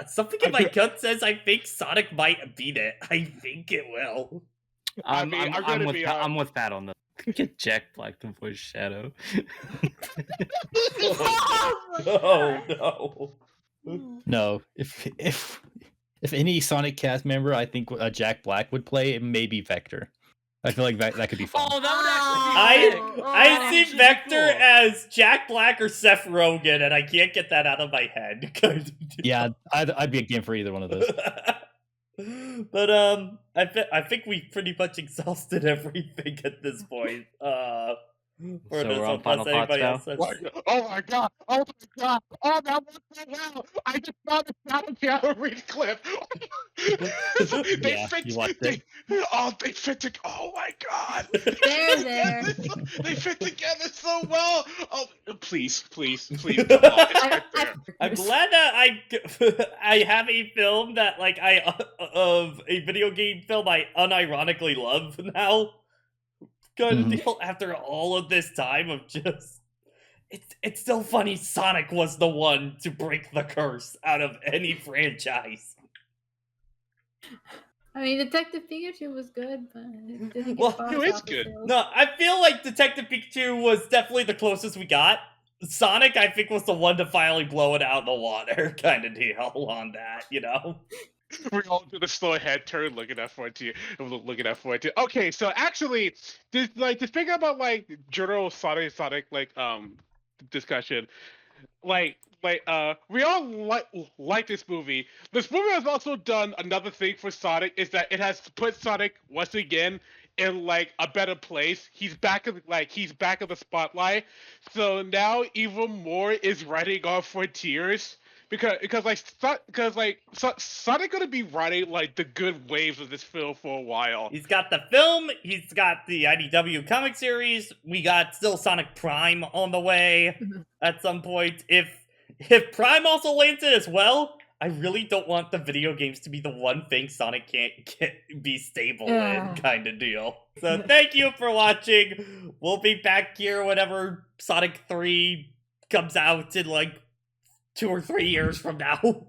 something in my gut says I think Sonic might beat it. I think it will. I'm with Pat on the get Jack Black to voice Shadow. No. No, if any Sonic cast member, I think Jack Black would play, it may be Vector. I feel like that could be fun. Oh, that would actually be I see Vector as Jack Black or Seth Rogen, and I can't get that out of my head. Yeah, I'd be a game for either one of those. But I think we've pretty much exhausted everything at this point. So we're on final thoughts now? Oh my god! Oh that was so well! I just saw the Shadow Gallery clip. They fit together. Oh my god! There. They fit together so well. Oh, please, come on. I'm glad that I have a film that of a video game film I unironically love now. Good deal after all of this time of just it's still funny Sonic was the one to break the curse out of any franchise. I mean, Detective Pikachu was good, but it didn't get it's good. No, I feel like Detective Pikachu was definitely the closest we got. Sonic, I think, was the one to finally blow it out in the water kind of deal on that, We all do the slow head turn looking at 14. Okay, so actually, just think about general Sonic discussion. We all like this movie. This movie has also done another thing for Sonic, is that it has put Sonic once again in a better place. He's back in the spotlight. So now even more is riding on Frontiers. Because Sonic gonna be riding the good waves of this film for a while. He's got the film, he's got the IDW comic series, we got still Sonic Prime on the way at some point. If Prime also lands it as well, I really don't want the video games to be the one thing Sonic can't be stable in kind of deal. So thank you for watching. We'll be back here whenever Sonic 3 comes out in 2 or 3 years from now. Or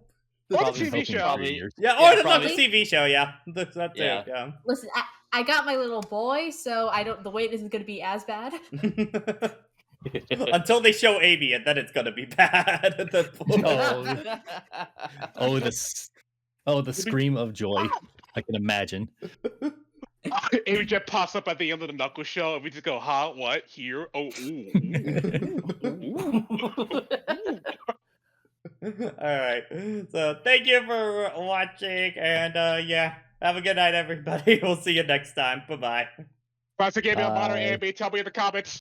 the TV show. Yeah, or the TV show, yeah. That's it, yeah. Listen, I got my little boy, so the wait isn't going to be as bad. Until they show Amy, and then it's going to be bad at that point. The scream of joy. I can imagine. Amy just pops up at the end of the Knuckles show, and we just go, huh? What? Here? Oh, ooh. Alright, so thank you for watching, and have a good night, everybody. We'll see you next time. Bye-bye. Once again, modern Amy, tell me in the comments.